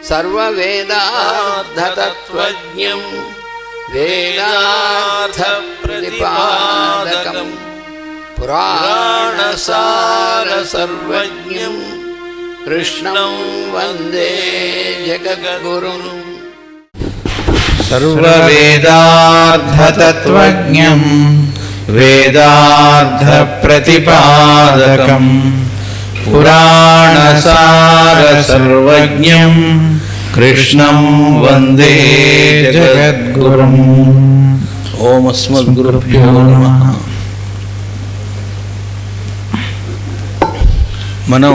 సర్వవేదార్థతత్వజ్ఞం వేదార్థప్రతిపాదకం పురాణసారసర్వజ్ఞం కృష్ణం వందే జగద్గురుం. సర్వవేదార్థతత్వజ్ఞం వేదార్థప్రతిపాదకం పురాణసారసర్వజ్ఞం కృష్ణం వందే జగద్గురుం. ఓం అస్మద్గురుభ్యో నమః. మనం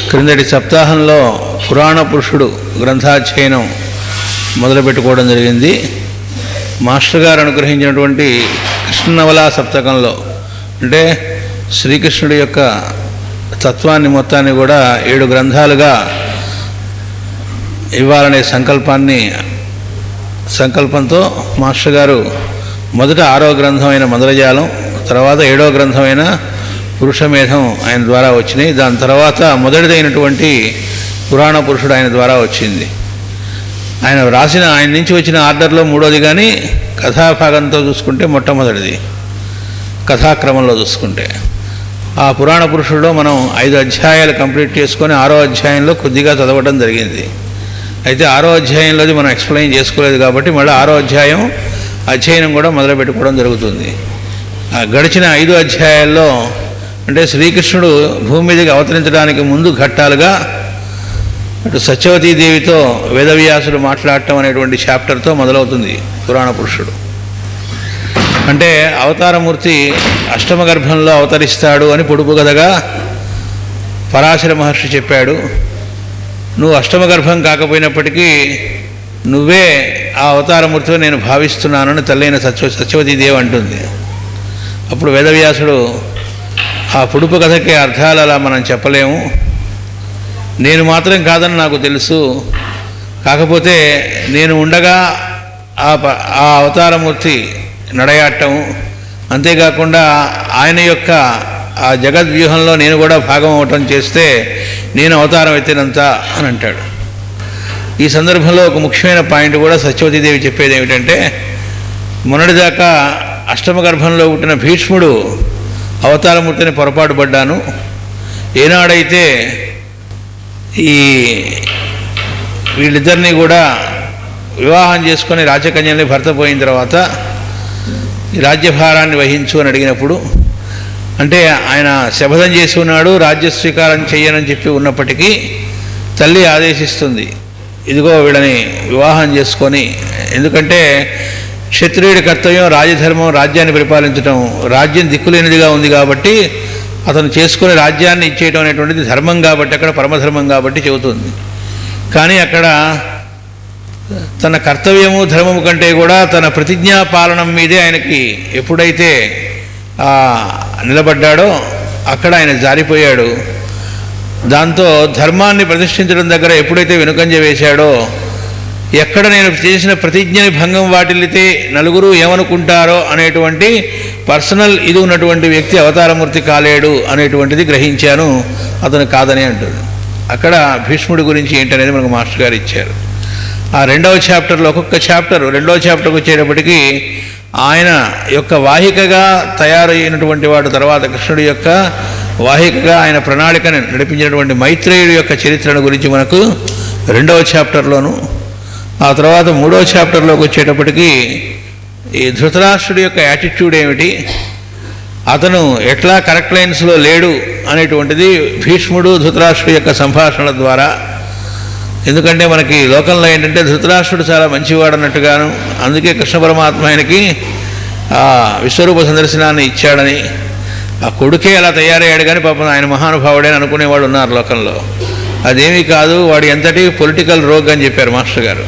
క్రిందటి సప్తాహంలో పురాణ పురుషుడు గ్రంథాధ్యయనం మొదలుపెట్టుకోవడం జరిగింది. మాస్టర్ గారు అనుగ్రహించినటువంటి కృష్ణనవలా సప్తకంలో అంటే శ్రీకృష్ణుడి యొక్క తత్వాన్ని మొత్తాన్ని కూడా 7 గ్రంథాలుగా ఇవ్వాలనే సంకల్పంతో మాస్టర్ గారు మొదట 6వ గ్రంథమైన మందరజాలం, తర్వాత 7వ గ్రంథమైన పురుషమేధం ఆయన ద్వారా వచ్చినాయి. దాని తర్వాత మొదటిదైనటువంటి పురాణ పురుషుడు ఆయన ద్వారా వచ్చింది. ఆయన నుంచి వచ్చిన ఆర్డర్లో 3వది, కానీ కథాభాగంతో చూసుకుంటే మొట్టమొదటిది, కథాక్రమంలో చూసుకుంటే. ఆ పురాణ పురుషుడిలో మనం 5 అధ్యాయాలు కంప్లీట్ చేసుకొని 6వ అధ్యాయంలో కొద్దిగా చదవడం జరిగింది. అయితే 6వ అధ్యాయంలోది మనం ఎక్స్ప్లెయిన్ చేసుకోలేదు కాబట్టి మళ్ళీ 6వ అధ్యయనం కూడా మొదలుపెట్టుకోవడం జరుగుతుంది. గడిచిన 5 అధ్యాయాల్లో అంటే శ్రీకృష్ణుడు భూమి మీదకి అవతరించడానికి ముందు ఘట్టాలుగా అటు సత్యవతీదేవితో వేదవ్యాసుడు మాట్లాడటం అనేటువంటి చాప్టర్తో మొదలవుతుంది పురాణ పురుషుడు. అంటే అవతారమూర్తి అష్టమ గర్భంలో అవతరిస్తాడు అని పొడుపు కథగా పరాశర మహర్షి చెప్పాడు. నువ్వు అష్టమ గర్భం కాకపోయినప్పటికీ నువ్వే ఆ అవతారమూర్తిగా నేను భావిస్తున్నానని తల్లైన సత్యవతీదేవి అంటుంది. అప్పుడు వేదవ్యాసుడు ఆ పొడుపు కథకి అర్థాలు అలా మనం చెప్పలేము, నేను మాత్రం కాదని నాకు తెలుసు, కాకపోతే నేను ఉండగా ఆ అవతారమూర్తి నడయాడటం, అంతేకాకుండా ఆయన యొక్క ఆ జగద్వ్యూహంలో నేను కూడా భాగం అవటం చేస్తే నేను అవతారం ఎత్తినంత అని అంటాడు. ఈ సందర్భంలో ఒక ముఖ్యమైన పాయింట్ కూడా సత్యవతీదేవి చెప్పేది ఏమిటంటే, మొన్నటిదాకా అష్టమ గర్భంలో పుట్టిన భీష్ముడు అవతారమూర్తిని పొరపాటు పడ్డాను, ఏనాడైతే ఈ వీళ్ళిద్దరినీ కూడా వివాహం చేసుకొని రాజకన్యల్ని భర్త పోయిన తర్వాత ఈ రాజ్యభారాన్ని వహించు అని అడిగినప్పుడు, అంటే ఆయన శపథం చేసి ఉన్నాడు, రాజ్య స్వీకారం చెయ్యనని చెప్పి ఉన్నప్పటికీ తల్లి ఆదేశిస్తుంది, ఇదిగో వీళ్ళని వివాహం చేసుకొని, ఎందుకంటే క్షత్రియుడి కర్తవ్యం రాజధర్మం, రాజ్యాన్ని పరిపాలించడం, రాజ్యం దిక్కులేనిదిగా ఉంది కాబట్టి అతను చేసుకునే రాజ్యాన్ని ఇచ్చేయటం అనేటువంటిది ధర్మం కాబట్టి, అక్కడ పరమధర్మం కాబట్టి చెబుతుంది. కానీ అక్కడ తన కర్తవ్యము ధర్మము కంటే కూడా తన ప్రతిజ్ఞా పాలనం మీదే ఆయనకి ఎప్పుడైతే నిలబడ్డాడో అక్కడ ఆయన జారిపోయాడు. దాంతో ధర్మాన్ని ప్రతిష్ఠించడం దగ్గర ఎప్పుడైతే వెనుకంజ వేశాడో, ఎక్కడ నేను చేసిన ప్రతిజ్ఞని భంగం వాటిల్లితే నలుగురు ఏమనుకుంటారో అనేటువంటి పర్సనల్ ఇది ఉన్నటువంటి వ్యక్తి అవతారమూర్తి కాలేడు అనేటువంటిది గ్రహించాను, అతను కాదని అంటుంది. అక్కడ భీష్ముడి గురించి ఏంటనేది మనకు మాస్టర్ గారు ఇచ్చారు. ఆ 2వ చాప్టర్లో ఒక్కొక్క చాప్టర్, 2వ చాప్టర్కి వచ్చేటప్పటికి ఆయన యొక్క వాహికగా తయారైనటువంటి వాడు, తర్వాత కృష్ణుడి యొక్క వాహికగా ఆయన ప్రణాళికను నడిపించినటువంటి మైత్రేయుడి యొక్క చరిత్రను గురించి మనకు 2వ చాప్టర్లోను, ఆ తర్వాత 3వ చాప్టర్లోకి వచ్చేటప్పటికి ఈ ధృతరాష్ట్రుడి యొక్క యాటిట్యూడ్ ఏమిటి, అతను ఎట్లా కరెక్ట్ లైన్స్లో లేడు అనేటువంటిది భీష్ముడు ధృతరాష్ట్రుడి యొక్క సంభాషణల ద్వారా. ఎందుకంటే మనకి లోకంలో ఏంటంటే ధృతరాష్ట్రుడు చాలా మంచివాడు అన్నట్టుగాను, అందుకే కృష్ణ పరమాత్మ ఆయనకి విశ్వరూప సందర్శనాన్ని ఇచ్చాడని, ఆ కొడుకే అలా తయారయ్యాడు కానీ పాపం ఆయన మహానుభావుడని అనుకునేవాడు ఉన్నారు లోకంలో. అదేమీ కాదు, వాడు ఎంతటి పొలిటికల్ రోగ్ అని చెప్పారు మాస్టర్ గారు.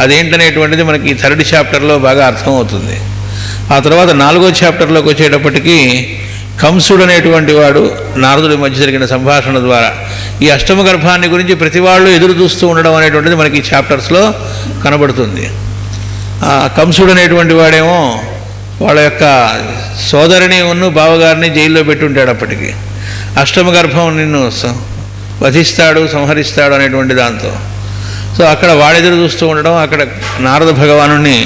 అదేంటనేటువంటిది మనకి 3rd చాప్టర్లో బాగా అర్థమవుతుంది. ఆ తర్వాత 4వ చాప్టర్లోకి వచ్చేటప్పటికీ కంసుడు అనేటువంటి వాడు నారదుడి మధ్య జరిగిన సంభాషణ ద్వారా ఈ అష్టమ గర్భాన్ని గురించి ప్రతి వాళ్ళు ఎదురు చూస్తూ ఉండడం అనేటువంటిది మనకి ఈ చాప్టర్స్లో కనబడుతుంది. కంసుడు అనేటువంటి వాడేమో వాళ్ళ యొక్క సోదరిని బావగారిని జైల్లో పెట్టుంటాడు. అప్పటికి అష్టమ గర్భం నిన్ను వధిస్తాడు, సంహరిస్తాడు అనేటువంటి దాంతో సో అక్కడ వాడెదురు చూస్తూ ఉండడం, అక్కడ నారద భగవానుని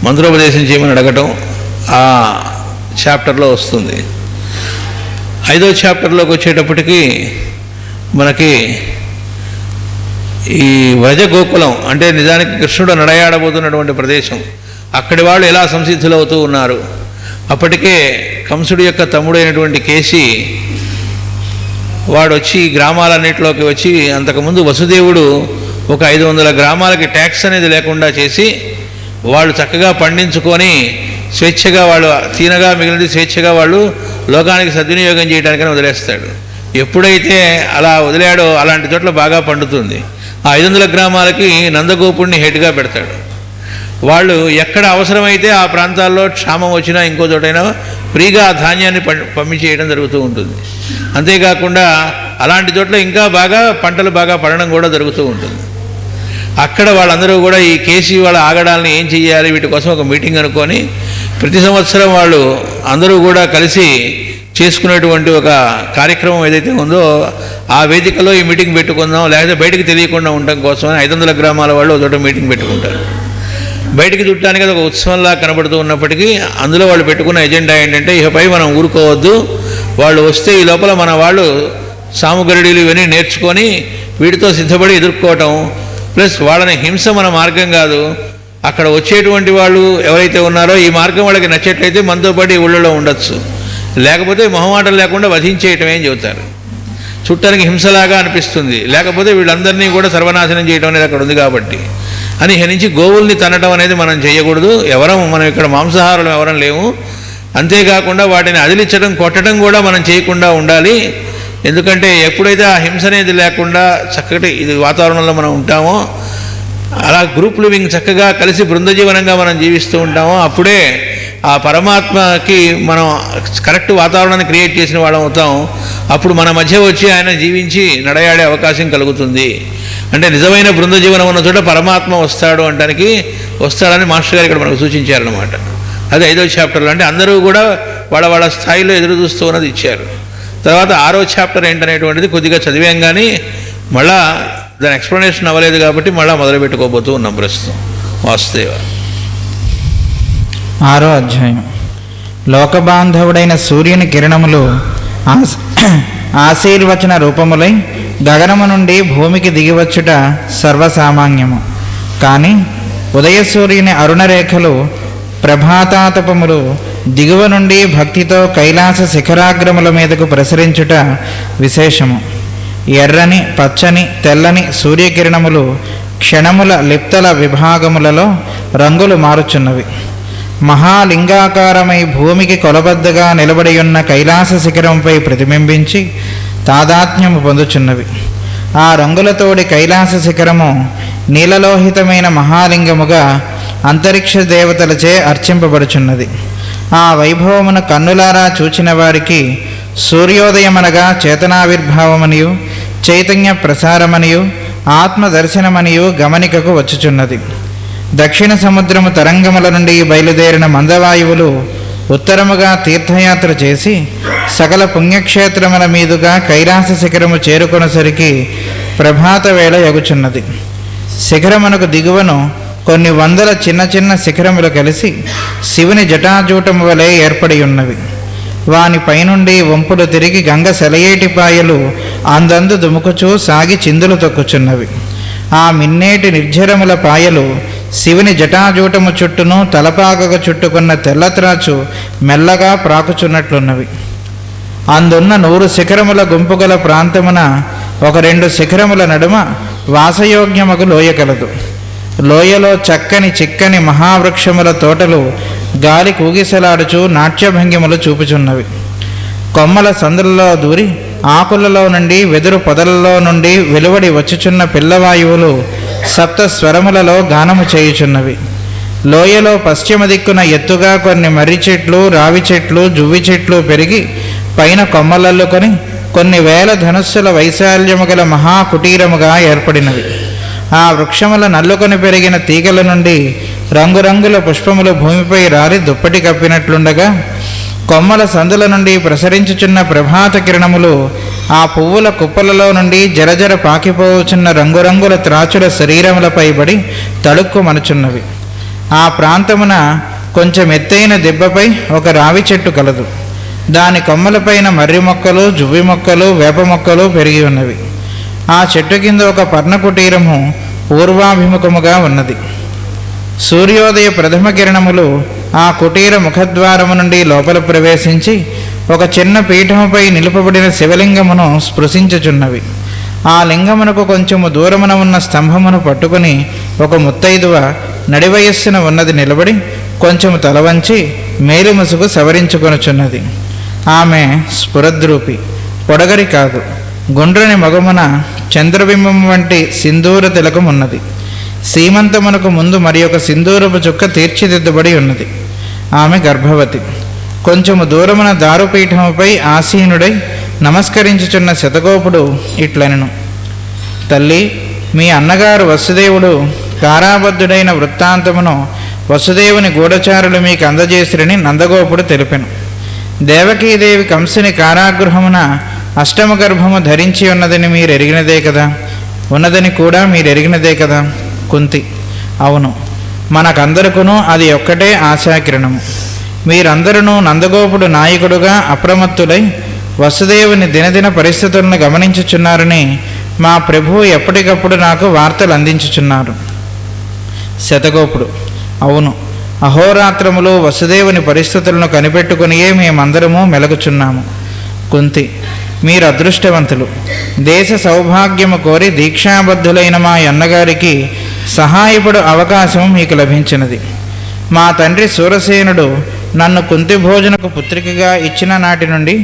మంత్రోపదేశం చేయమని అడగటం ఆ చాప్టర్లో వస్తుంది. 5వ చాప్టర్లోకి వచ్చేటప్పటికి మనకి ఈ వ్రజ గోకులం అంటే నిజానికి కృష్ణుడు నడయాడబోతున్నటువంటి ప్రదేశం, అక్కడి వాళ్ళు ఎలా సంసిద్ధులవుతూ ఉన్నారు. అప్పటికే కంసుడి యొక్క తమ్ముడైనటువంటి కేసి వాడు వచ్చి గ్రామాలన్నింటిలోకి వచ్చి, అంతకుముందు వసుదేవుడు ఒక 500 గ్రామాలకి ట్యాక్స్ అనేది లేకుండా చేసి వాళ్ళు చక్కగా పండించుకొని స్వేచ్ఛగా వాళ్ళు తినగా మిగిలినది స్వేచ్ఛగా వాళ్ళు లోకానికి సద్వినియోగం చేయడానికని వదిలేస్తాడు. ఎప్పుడైతే అలా వదిలాడో అలాంటి చోట్ల బాగా పండుతుంది. ఆ 500 గ్రామాలకి నందగోపుడిని హెడ్గా పెడతాడు. వాళ్ళు ఎక్కడ అవసరమైతే ఆ ప్రాంతాల్లో క్షామం వచ్చినా ఇంకో చోటైనా ఫ్రీగా ఆ ధాన్యాన్ని పంపించేయడం జరుగుతూ ఉంటుంది. అంతేకాకుండా అలాంటి చోట్ల ఇంకా బాగా పంటలు బాగా పడడం కూడా జరుగుతూ ఉంటుంది. అక్కడ వాళ్ళందరూ కూడా ఈ కేసీ వాళ్ళ ఆగడాలని ఏం చేయాలి వీటి కోసం ఒక మీటింగ్ అనుకొని ప్రతి సంవత్సరం వాళ్ళు అందరూ కూడా కలిసి చేసుకునేటువంటి ఒక కార్యక్రమం ఏదైతే ఉందో ఆ వేదికలో ఈ మీటింగ్ పెట్టుకుందాం, లేకపోతే బయటికి తెలియకుండా ఉండడం కోసం 500 గ్రామాల వాళ్ళు ఒక చోట మీటింగ్ పెట్టుకుంటారు. బయటికి చుట్టానికి అది ఒక ఉత్సవంలా కనబడుతూ ఉన్నప్పటికీ అందులో వాళ్ళు పెట్టుకున్న ఎజెండా ఏంటంటే ఇకపై మనం ఊరుకోవద్దు, వాళ్ళు వస్తే ఈ లోపల మన వాళ్ళు సాముగరుడీలు ఇవన్నీ నేర్చుకొని వీటితో సిద్ధపడి ఎదుర్కోవటం, ప్లస్ వాళ్ళని హింస మన మార్గం కాదు. అక్కడ వచ్చేటువంటి వాళ్ళు ఎవరైతే ఉన్నారో ఈ మార్గం వాళ్ళకి నచ్చేట్లయితే మనతో పాటు ఈ ఊళ్ళో ఉండొచ్చు, లేకపోతే మొహమాటం లేకుండా వధించేయటమే అని చెబుతారు. చుట్టానికి హింసలాగా అనిపిస్తుంది, లేకపోతే వీళ్ళందరినీ కూడా సర్వనాశనం చేయడం అనేది అక్కడ ఉంది కాబట్టి అని నుంచి గోవుల్ని తనటం అనేది మనం చేయకూడదు. మనం ఇక్కడ మాంసాహారులు ఎవరం లేము. అంతేకాకుండా వాటిని అదిలించడం కొట్టడం కూడా మనం చేయకుండా ఉండాలి. ఎందుకంటే ఎప్పుడైతే ఆ హింస అనేది లేకుండా చక్కటి ఇది వాతావరణంలో మనం ఉంటామో, అలా గ్రూప్ లివింగ్ చక్కగా కలిసి బృందజీవనంగా మనం జీవిస్తూ ఉంటామో అప్పుడే ఆ పరమాత్మకి మనం కరెక్ట్ వాతావరణాన్ని క్రియేట్ చేసిన వాళ్ళం అవుతాం. అప్పుడు మన మధ్య వచ్చి ఆయన జీవించి నడయాడే అవకాశం కలుగుతుంది. అంటే నిజమైన బృందజీవనం ఉన్న చోట పరమాత్మ వస్తాడని మాస్టర్ గారు ఇక్కడ మనకు సూచించారనమాట. అది 5వ చాప్టర్లో. అంటే అందరూ కూడా వాళ్ళ స్థాయిలో ఎదురు చూస్తూ ఉన్నది ఇచ్చారు. తర్వాత 6వ చాప్టర్ ఏంటనేటువంటిది కొద్దిగా చదివాం కానీ మళ్ళా దాని ఎక్స్ప్లెనేషన్ అవ్వలేదు కాబట్టి మళ్ళీ మొదలు పెట్టుకోబోతూ ఉన్నాం ప్రస్తుతం. వాసుదేవ. 6వ అధ్యాయం. లోకబాంధవుడైన సూర్యుని కిరణములు ఆశీర్వచన రూపములై గగనము నుండి భూమికి దిగివచ్చుట సర్వసామాన్యము. కానీ ఉదయసూర్యుని అరుణరేఖలు ప్రభాతాతపములు దిగువ నుండి భక్తితో కైలాస శిఖరాగ్రముల మీదకు ప్రసరించుట విశేషము. ఎర్రని, పచ్చని, తెల్లని సూర్యకిరణములు క్షణముల లిప్తల విభాగములలో రంగులు మారుచున్నవి. మహాలింగాకారమై భూమికి కొలబద్దగా నిలబడియున్న కైలాస శిఖరంపై ప్రతిబింబించి తాదాత్మ్యము పొందుచున్నవి. ఆ రంగులతోడి కైలాస శిఖరము నీలలోహితమైన మహాలింగముగా అంతరిక్ష దేవతలచే అర్చింపబడుచున్నది. ఆ వైభవమును కన్నులారా చూచిన వారికి సూర్యోదయమనగా చేతనావిర్భావమనియు చైతన్య ప్రసారమనియు ఆత్మదర్శనమనియు గమనికకు వచ్చుచున్నది. దక్షిణ సముద్రము తరంగముల నుండి బయలుదేరిన మందవాయువులు ఉత్తరముగా తీర్థయాత్ర చేసి సకల పుణ్యక్షేత్రముల మీదుగా కైలాస శిఖరము చేరుకొనసరికి ప్రభాత వేళ యగుచున్నది. శిఖరమునకు దిగువను కొన్ని వందల చిన్న చిన్న శిఖరములు కలిసి శివుని జటాజూటము వలె ఏర్పడి ఉన్నవి. వాని పైనుండి వంపులు తిరిగి గంగ సెలయేటిపాయలు అందందు దుముకుచూ సాగి చిందులు తొక్కుచున్నవి. ఆ మిన్నేటి నిర్జరముల పాయలు శివుని జటాజూటము చుట్టూను తలపాకగా చుట్టుకున్న తెల్లత్రాచు మెల్లగా ప్రాకుచున్నట్లున్నవి. అందున్న 100 శిఖరముల గుంపుగల ప్రాంతమున ఒక 2 శిఖరముల నడుమ వాసయోగ్యమగు లోయ కలదు. లోయలో చక్కని చిక్కని మహావృక్షముల తోటలు గాలి కూగిసలాడుచు నాట్యభంగిములు చూపుచున్నవి. కొమ్మల సందులలో దూరి ఆకులలో నుండి వెదురు పొదలలో నుండి వెలువడి వచ్చుచున్న పిల్లవాయువులు సప్త స్వరములలో గానము చేయుచున్నవి. లోయలో పశ్చిమ దిక్కున ఎత్తుగా కొన్ని మర్రి చెట్లు, రావి చెట్లు, జువ్వి చెట్లు పెరిగి పైన కొమ్మలల్లుకొని కొన్ని వేల ధనుస్సుల వైశాల్యము గల మహాకుటీరముగా ఏర్పడినవి. ఆ వృక్షముల నల్లుకొని పెరిగిన తీగల నుండి రంగురంగుల పుష్పములు భూమిపై రాలి దుప్పటి కప్పినట్లుండగా కొమ్మల సందుల నుండి ప్రసరించుచున్న ప్రభాత కిరణములు ఆ పువ్వుల కుప్పలలో నుండి జరజర పాకిపోవచున్న రంగురంగుల త్రాచుల శరీరములపై పడి తడుక్కుమనుచున్నవి. ఆ ప్రాంతమున కొంచెం ఎత్తైన దెబ్బపై ఒక రావి చెట్టు కలదు. దాని కొమ్మలపైన మర్రి మొక్కలు, జువ్వి మొక్కలు, వేప మొక్కలు పెరిగి ఉన్నవి. ఆ చెట్టు కింద ఒక పర్ణకుటీరము పూర్వాభిముఖముగా ఉన్నది. సూర్యోదయ ప్రథమ కిరణములు ఆ కుటీర ముఖద్వారము నుండి లోపల ప్రవేశించి ఒక చిన్న పీఠముపై నిలుపబడిన శివలింగమును స్పృశించుచున్నవి. ఆ లింగమునకు కొంచెము దూరమున ఉన్న స్తంభమును పట్టుకుని ఒక ముత్తైదువ నడివయస్సున ఉన్నది నిలబడి కొంచెము తలవంచి మేలుముసుగు సవరించుకొనుచున్నది. ఆమె స్ఫురద్రూపి, పొడగరి కాదు. గుండ్రని మగమున చంద్రబింబం వంటి సింధూర తిలకం ఉన్నది. సీమంతమునకు ముందు మరి ఒక సింధూరపు చుక్క తీర్చిదిద్దబడి ఉన్నది. ఆమె గర్భవతి. కొంచెము దూరమున దారుపీఠముపై ఆసీనుడై నమస్కరించుచున్న శతగోపుడు ఇట్లనెను: తల్లి, మీ అన్నగారు వసుదేవుడు కారాబద్ధుడైన వృత్తాంతమును వసుదేవుని గూఢచారులు మీకు అందజేసిరని నందగోపుడు తెలిపెను. దేవకీదేవి కంసుని కారాగృహమున అష్టమ గర్భము ధరించి ఉన్నదని మీరు ఎరిగినదే కదా, ఉన్నదని కూడా మీరు ఎరిగినదే కదా. కుంతి: అవును, మనకందరికీ అది ఒక్కటే ఆశాకిరణము. మీరందరూ నందగోపుడు నాయకుడుగా అప్రమత్తులై వసుదేవుని దినదిన పరిస్థితులను గమనించుచున్నారని మా ప్రభువు ఎప్పటికప్పుడు నాకు వార్తలు అందించుచున్నారు. శతగోపుడు: అవును, అహోరాత్రములు వసుదేవుని పరిస్థితులను కనిపెట్టుకునియే మేమందరము మెలగుచున్నాము. కుంతి: మీరు అదృష్టవంతులు. దేశ సౌభాగ్యము కోరి దీక్షాబద్ధులైన మా అన్నగారికి సహాయపడు అవకాశం మీకు లభించినది. మా తండ్రి సూరసేనుడు నన్ను కుంతి భోజనకు పుత్రికగా ఇచ్చిన నాటి నుండి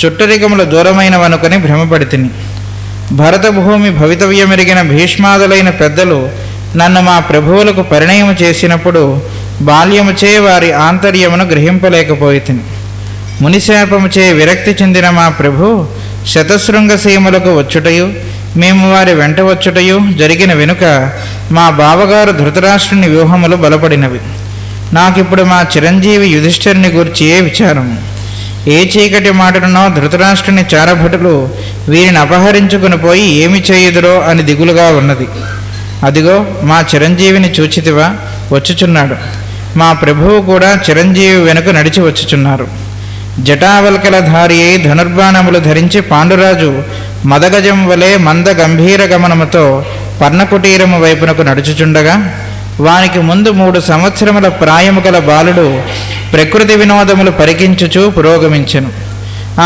చుట్టరికముల దూరమైనవనుకొని భ్రమపడితిని. భరతభూమి భవితవ్యమెరిగిన భీష్మాదులైన పెద్దలు నన్ను మా ప్రభువులకు పరిణయము చేసినప్పుడు బాల్యముచే వారి ఆంతర్యమును గ్రహింపలేకపోయితిని. మునిశాపముచే విరక్తి చెందిన మా ప్రభు శతశృంగసీమలకు వచ్చుటయు మేము వారి వెంట వచ్చుటయు జరిగిన వెనుక మా బావగారు ధృతరాష్ట్రుని వ్యూహములు బలపడినవి. నాకిప్పుడు మా చిరంజీవి యుధిష్ఠిరుని గూర్చియే విచారము. ఏ చీకటి మాటనో ధృతరాష్ట్రుని చారభటులు వీరిని అపహరించుకుని పోయి ఏమి చేయుదురో అని దిగులుగా ఉన్నది. అదిగో మా చిరంజీవిని చూచితివా, వచ్చుచున్నాడు. మా ప్రభువు కూడా చిరంజీవి వెనుక నడిచి వచ్చుచున్నారు. జటావల్కలధారి అయి ధనుర్బాణములు ధరించి పాండురాజు మదగజం వలె మంద గంభీర గమనముతో పర్ణకుటీరము వైపునకు నడుచుచుండగా వానికి ముందు 3 సంవత్సరముల ప్రాయము గల బాలుడు ప్రకృతి వినోదములు పరికించుచూ పురోగమించెను.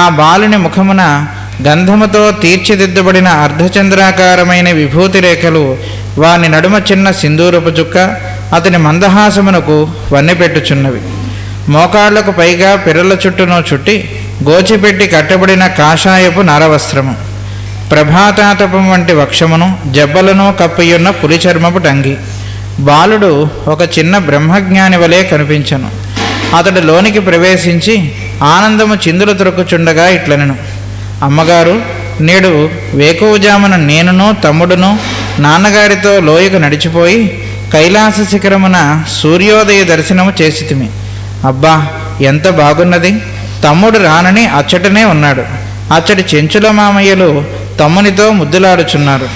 ఆ బాలుని ముఖమున గంధముతో తీర్చిదిద్దబడిన అర్ధచంద్రాకారమైన విభూతి రేఖలు, వాని నడుమ చిన్న సింధూరపు చుక్క అతని మందహాసమునకు వన్నెపెట్టుచున్నవి. మోకాళ్లకు పైగా పిర్రల చుట్టూను చుట్టి గోచిపెట్టి కట్టబడిన కాషాయపు నారవస్త్రము, ప్రభాతాతపం వంటి వక్షమును జబ్బలను కప్పియున్న పులిచర్మపు టంగి. బాలుడు ఒక చిన్న బ్రహ్మజ్ఞాని వలె కనిపించను. అతడు లోనికి ప్రవేశించి ఆనందము చిందులు త్రొక్కుచుండగా ఇట్లనెను: అమ్మగారు, నేడు వేకువజామున నేనును తమ్ముడును నాన్నగారితో లోయకు నడిచిపోయి కైలాస శిఖరమున సూర్యోదయ దర్శనము చేసితిమి. అబ్బా, ఎంత బాగున్నది! తమ్ముడు రానని అచ్చటనే ఉన్నాడు. అచ్చటి చెంచుల మామయ్యలు తమ్మునితో ముద్దులాడుచున్నారు.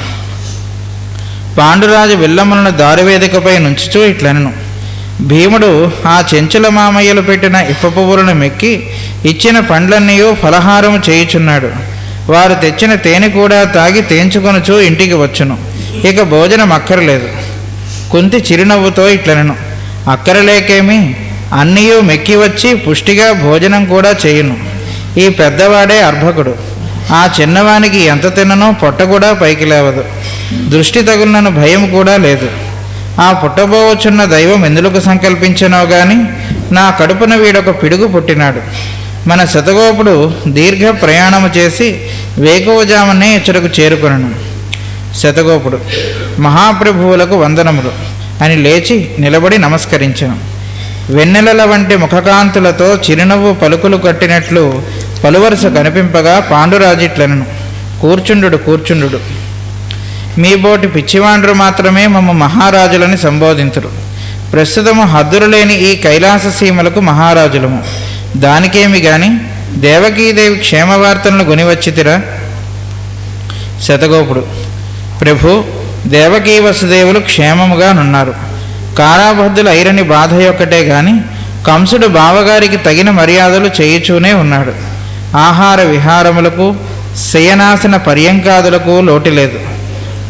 పాండురాజు విల్లములను దారివేదికపై నుంచుచూ ఇట్లనెను: భీముడు ఆ చెంచుల మామయ్యలు పెట్టిన ఇప్ప పువ్వులను మెక్కి ఇచ్చిన పండ్లన్నీ ఫలహారము చేయుచున్నాడు. వారు తెచ్చిన తేనె కూడా తాగి తేంచుకొనుచూ ఇంటికి వచ్చును. ఇక భోజనం అక్కరలేదు. కుంతి చిరునవ్వుతో ఇట్లనెను: అక్కరలేకేమి, అన్నీయూ మెక్కి వచ్చి పుష్టిగా భోజనం కూడా చేయును. ఈ పెద్దవాడే అర్భకుడు. ఆ చిన్నవానికి ఎంత తిన్ననో పొట్ట కూడా పైకి లేవదు. దృష్టి తగులునను భయం కూడా లేదు. ఆ పుట్టబోవచ్చున్న దైవం ఎందులకు సంకల్పించనో గాని నా కడుపున వీడొక పిడుగు పుట్టినాడు. మన శతగోపుడు దీర్ఘ ప్రయాణము చేసి వేకువజామునే ఇచ్చటకు చేరుకొనను. శతగోపుడు: మహాప్రభువులకు వందనములు అని లేచి నిలబడి నమస్కరించెను. వెన్నెలల వంటి ముఖకాంతులతో చిరునవ్వు పలుకులు కట్టినట్లు పలువరుస కనిపింపగా పాండురాజిట్లనను: కూర్చుండు కూర్చుండు. మీ బోటి పిచ్చివాండ్రు మాత్రమే మమ్మ మహారాజులని సంబోధింతురు. ప్రస్తుతము హద్దులు లేని ఈ కైలాస సీమలకు మహారాజులము. దానికేమి గాని దేవకీదేవి క్షేమవార్తలను గునివచ్చితిరా? శతగోపుడు: ప్రభు, దేవకీ వసుదేవులు క్షేమముగా నున్నారు. కారాబద్ధులు ఐరని బాధ యొక్కటే గాని కంసుడు బావగారికి తగిన మర్యాదలు చేయుచూనే ఉన్నాడు. ఆహార విహారములకు శయనాసన పర్యంకాదులకు లోటు లేదు.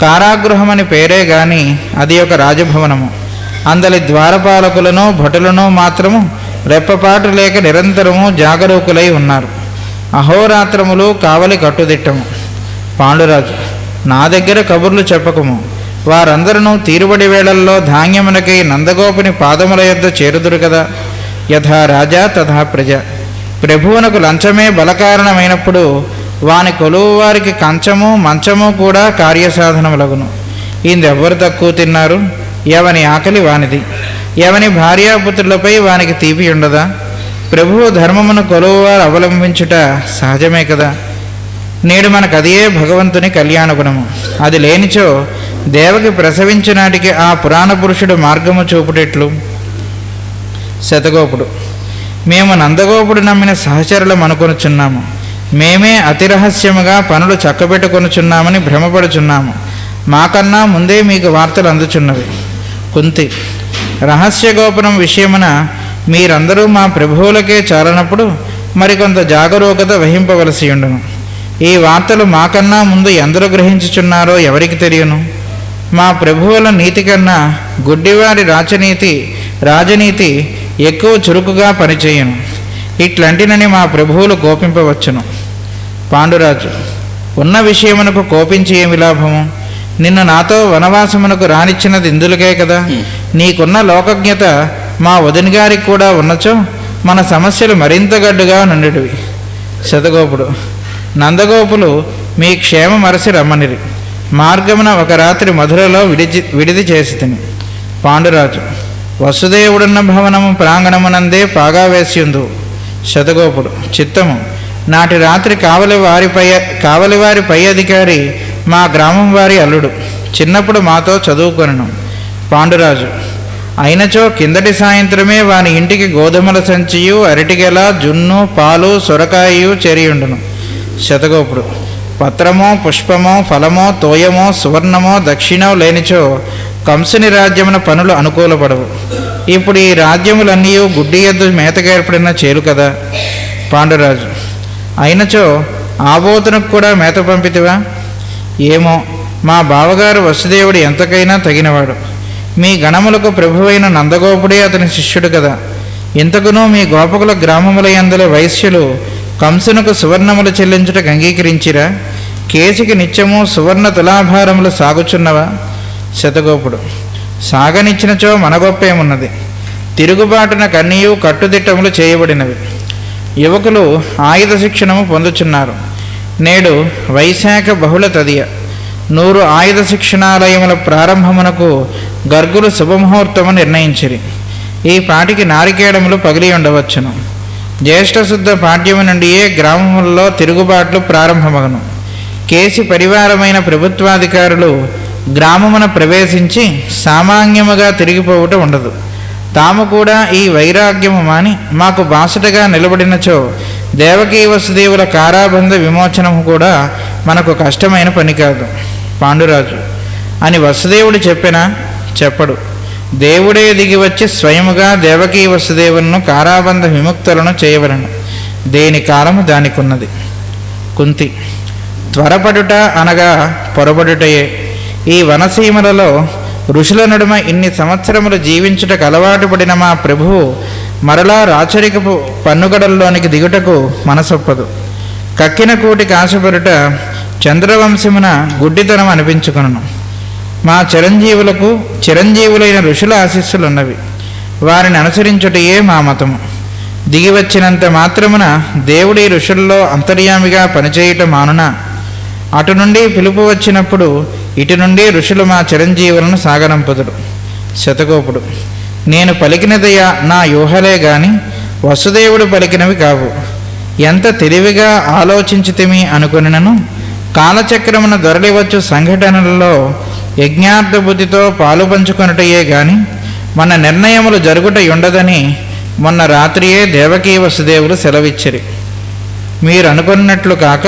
కారాగృహమని పేరే గాని అది ఒక రాజభవనము. అందలి ద్వారపాలకులను భటులను మాత్రము రెప్పపాటు లేక నిరంతరము జాగరూకులై ఉన్నారు. అహోరాత్రములు కావలి కట్టుదిట్టము. పాండురాజు: నా దగ్గర కబుర్లు చెప్పకము. వారందరూ తీరుబడి వేళల్లో ధాన్యమునకై నందగోపుని పాదముల యొద్ద చేరుదురు కదా. యథా రాజా తథా ప్రజ. ప్రభువునకు లంచమే బలకారణమైనప్పుడు వాని కొలువు వారికి కంచము మంచము కూడా కార్యసాధనములగును. ఇందెవ్వరు తక్కువ తిన్నారు? ఎవని ఆకలి వానిది. ఎవని భార్యాపుత్రులపై వానికి తీపి ఉండదా? ప్రభువు ధర్మమును కొలువువారు అవలంబించుట సహజమే కదా. నేడు మనకదే భగవంతుని కళ్యాణగుణము. అది లేనిచో దేవకి ప్రసవించినాటికి ఆ పురాణ పురుషుడు మార్గము చూపుటెట్లు? శతగోపుడు: మేము నందగోపుడు నమ్మిన సహచరులం అనుకొనుచున్నాము. మేమే అతిరహస్యముగా పనులు చక్కబెట్టుకొనుచున్నామని భ్రమపడుచున్నాము. మాకన్నా ముందే మీకు వార్తలు అందుచున్నవి. కుంతి: రహస్య గోపురం విషయమున మీరందరూ మా ప్రభువులకే చాలనప్పుడు మరికొంత జాగరూకత వహింపవలసి ఉండును. ఈ వార్తలు మాకన్నా ముందు ఎందరు గ్రహించుచున్నారో ఎవరికి తెలియను. మా ప్రభువుల నీతి కన్నా గుడ్డివారి రాజనీతి ఎక్కువ చురుకుగా పనిచేయను. ఇట్లాంటినని మా ప్రభువులు కోపింపవచ్చును. పాండురాజు: ఉన్న విషయమునకు కోపించి ఏమి లాభము? నిన్ను నాతో వనవాసమునకు రానిచ్చినది ఇందులకే కదా. నీకున్న లోకజ్ఞత మా వదిన గారికి కూడా ఉన్నచో మన సమస్యలు మరింత గడ్డుగా నుండివి. శతగోపుడు: నందగోపులు మీ క్షేమం అరసి రమ్మనిరి. మార్గమున ఒక రాత్రి మధురలో విడిది చేసి తిని. పాండురాజు: వసుదేవుడున్న భవనము ప్రాంగణమునందే పాగా వేసియుందు. శతగోపుడు: చిత్తము. నాటి రాత్రి కావలివారి పై అధికారి మా గ్రామం వారి అల్లుడు. చిన్నప్పుడు మాతో చదువుకొనను. పాండురాజు: అయినచో కిందటి సాయంత్రమే వాని ఇంటికి గోధుమల సంచియు అరటిగెల జున్ను పాలు సొరకాయు చేరియుండును. శతగోపుడు: పత్రమో పుష్పమో ఫలమో తోయమో సువర్ణమో దక్షిణో లేనిచో కంసుని రాజ్యమున పనులు అనుకూలపడవు. ఇప్పుడు ఈ రాజ్యములన్నీ గుడ్డి ఎద్దు మేతకేర్పడిన చేలు కదా. పాండురాజు: అయినచో ఆబోతునకు కూడా మేత పంపితివా? ఏమో, మా బావగారు వసుదేవుడు ఎంతకైనా తగినవాడు. మీ గణములకు ప్రభువైన నందగోపుడే అతని శిష్యుడు కదా. ఇంతకునూ మీ గోపకుల గ్రామముల యందలి వైశ్యులు కంసునకు సువర్ణములు చెల్లించుటకు అంగీకరించిరా? కేసికి నిత్యము సువర్ణ తులాభారములు సాగుచున్నవా? శతగోపుడు: సాగనిచ్చినచో మన గొప్పేమున్నది. తిరుగుబాటున కన్నీయు కట్టుదిట్టములు చేయబడినవి. యువకులు ఆయుధ శిక్షణము పొందుచున్నారు. నేడు వైశాఖ బహుళ తదియ 100 ఆయుధ శిక్షణాలయముల ప్రారంభమునకు గర్గులు శుభముహూర్తము నిర్ణయించిరి. ఈ పాటికి నారికేడములు పగిలి ఉండవచ్చును. జ్యేష్ఠశుద్ధ పాడ్యము నుండియే గ్రామములలో తిరుగుబాట్లు ప్రారంభమగును. కేసి పరివారమైన ప్రభుత్వాధికారులు గ్రామమున ప్రవేశించి సామాన్యముగా తిరిగిపోవుట ఉండదు. తాము కూడా ఈ వైరాగ్యము మాని మాకు బాసటగా నిలబడినచో దేవకీ వసుదేవుల కారాబంధ విమోచనము కూడా మనకు కష్టమైన పని కాదు. పాండురాజు: అని వసుదేవుడు చెప్పినా చెప్పడు. దేవుడే దిగివచ్చి స్వయముగా దేవకీ వసుదేవులను కారాబంధ విముక్తులను చేయవలను. దేని కాలము దానికున్నది. కుంతి: త్వరపడుట అనగా పొరబడుటయే. ఈ వనసీమలలో ఋషుల నడుమ ఇన్ని సంవత్సరములు జీవించుటకు అలవాటు పడిన మా ప్రభువు మరలా రాచరికపు పన్నుగడల్లోనికి దిగుటకు మనసొప్పదు. కక్కిన కూటికి ఆశపడుట చంద్రవంశమున గుడ్డితనం అనిపించుకొనును. మా చిరంజీవులైన ఋషుల ఆశీస్సులున్నవి. వారిని అనుసరించుటయే మా మతము. దిగివచ్చినంత మాత్రమున దేవుడి ఋషుల్లో అంతర్యామిగా పనిచేయటం మానున అటు నుండి పిలుపు వచ్చినప్పుడు ఇటు నుండి ఋషులు మా చిరంజీవులను సాగనంపుదురు. శతగోపుడు: నేను పలికినదయ్యా నా యూహలే గాని వసుదేవుడు పలికినవి కావు. ఎంత తెలివిగా ఆలోచించితిమి అనుకొనినను కాలచక్రమున దొరలివచ్చు సంఘటనలలో యజ్ఞార్థ బుద్ధితో పాలు పంచుకొనుటయే గాని మన నిర్ణయములు జరుగుట ఉండదని మొన్న రాత్రియే దేవకీ వసుదేవులు సెలవిచ్చిరి. మీరు అనుకున్నట్లు కాక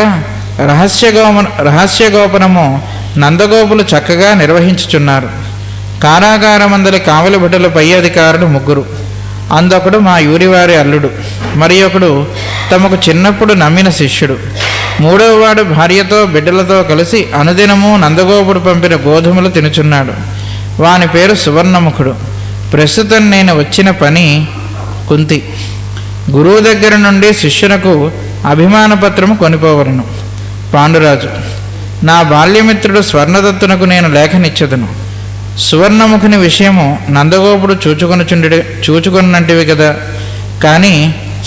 రహస్యగోపనము నందగోపులు చక్కగా నిర్వహించుచున్నారు. కారాగారమందలి కావలి భటుల పై అధికారులు 3, అందొకడు మా యూరివారి అల్లుడు, మరి ఒకడు తమకు చిన్నప్పుడు నమ్మిన శిష్యుడు, 3వ వాడు భార్యతో బిడ్డలతో కలిసి అనుదినము నందగోపుడు పంపిన గోధుమలు తినుచున్నాడు. వాని పేరు సువర్ణముఖుడు. ప్రస్తుతం నేను వచ్చిన పని కుంతి. గురువు దగ్గర నుండి శిష్యునకు అభిమాన పత్రము కొనిపోవలను. పాండురాజు: నా బాల్యమిత్రుడు స్వర్ణదత్తునకు నేను లేఖనిచ్చెదను. సువర్ణముఖుని విషయము నందగోపుడు చూచుకొనంటివి కదా, కానీ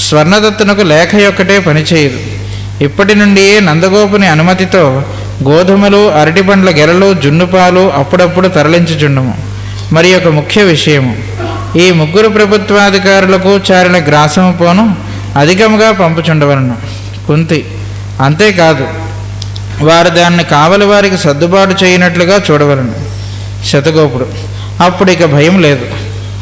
స్వర్ణదత్తునకు లేఖ యొక్కటే పనిచేయదు. ఇప్పటి నుండియే నందగోపుని అనుమతితో గోధుమలు, అరటిపండ్ల గెలలు, జున్నుపాలు అప్పుడప్పుడు తరలించుచుండము. మరి ఒక ముఖ్య విషయము, ఈ 3 ప్రభుత్వాధికారులకు చారిన గ్రాసము పోను అధికముగా పంపుచుండవలను. కుంతి: అంతేకాదు, వారు దాన్ని కావలి వారికి సర్దుబాటు చేయనట్లుగా చూడవలను. శతగోపుడు: అప్పుడు ఇక భయం లేదు.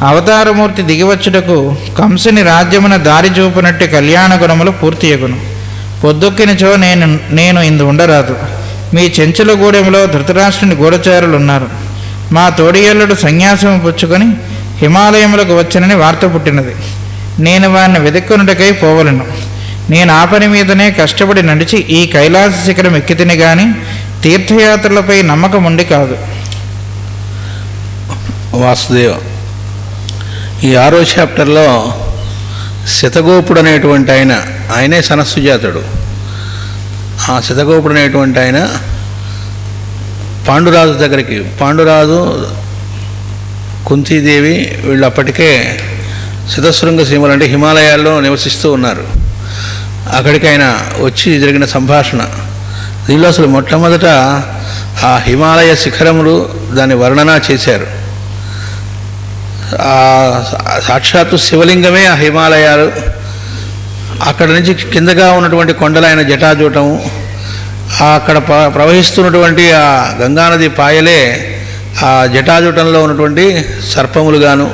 అవతారమూర్తి దిగివచ్చుటకు కంసుని రాజ్యమున దారి చూపునట్టి కళ్యాణ గుణములు పూర్తియగును. పొద్దుక్కినచో నేను ఇందు ఉండరాదు. మీ చెంచులగూడెంలో ధృతరాష్ట్రుని గూఢచారులు ఉన్నారు. మా తోడియల్లుడు సన్యాసము పుచ్చుకొని హిమాలయములకు వచ్చనని వార్త పుట్టినది. నేను వారిని వెతుక్కునుటకై పోవలను. నేను ఆ పని మీదనే కష్టపడి నడిచి ఈ కైలాస శిఖరం ఎక్కితిని గాని తీర్థయాత్రలపై నమ్మకం ఉండి కాదు. వాసుదేవ, ఈ 6వ చాప్టర్లో శతగోపుడు అనేటువంటి ఆయనే సనత్సుజాతుడు. ఆ శతగోపుడు అనేటువంటి ఆయన పాండురాజు దగ్గరికి, పాండురాజు, కుంతీదేవి వీళ్ళు అప్పటికే శతశృంగ సీమలు అంటే హిమాలయాల్లో నివసిస్తూ ఉన్నారు. అక్కడికి ఆయన వచ్చి జరిగిన సంభాషణ. దీనిలో అసలు మొట్టమొదట ఆ హిమాలయ శిఖరములు దాని వర్ణన చేశారు. సాక్షాత్తు శివలింగమే ఆ హిమాలయాలు. అక్కడ నుంచి కిందగా ఉన్నటువంటి కొండలైన జటాజూటము, అక్కడ ప్రవహిస్తున్నటువంటి ఆ గంగానది పాయలే ఆ జటాజూటంలో ఉన్నటువంటి సర్పములుగాను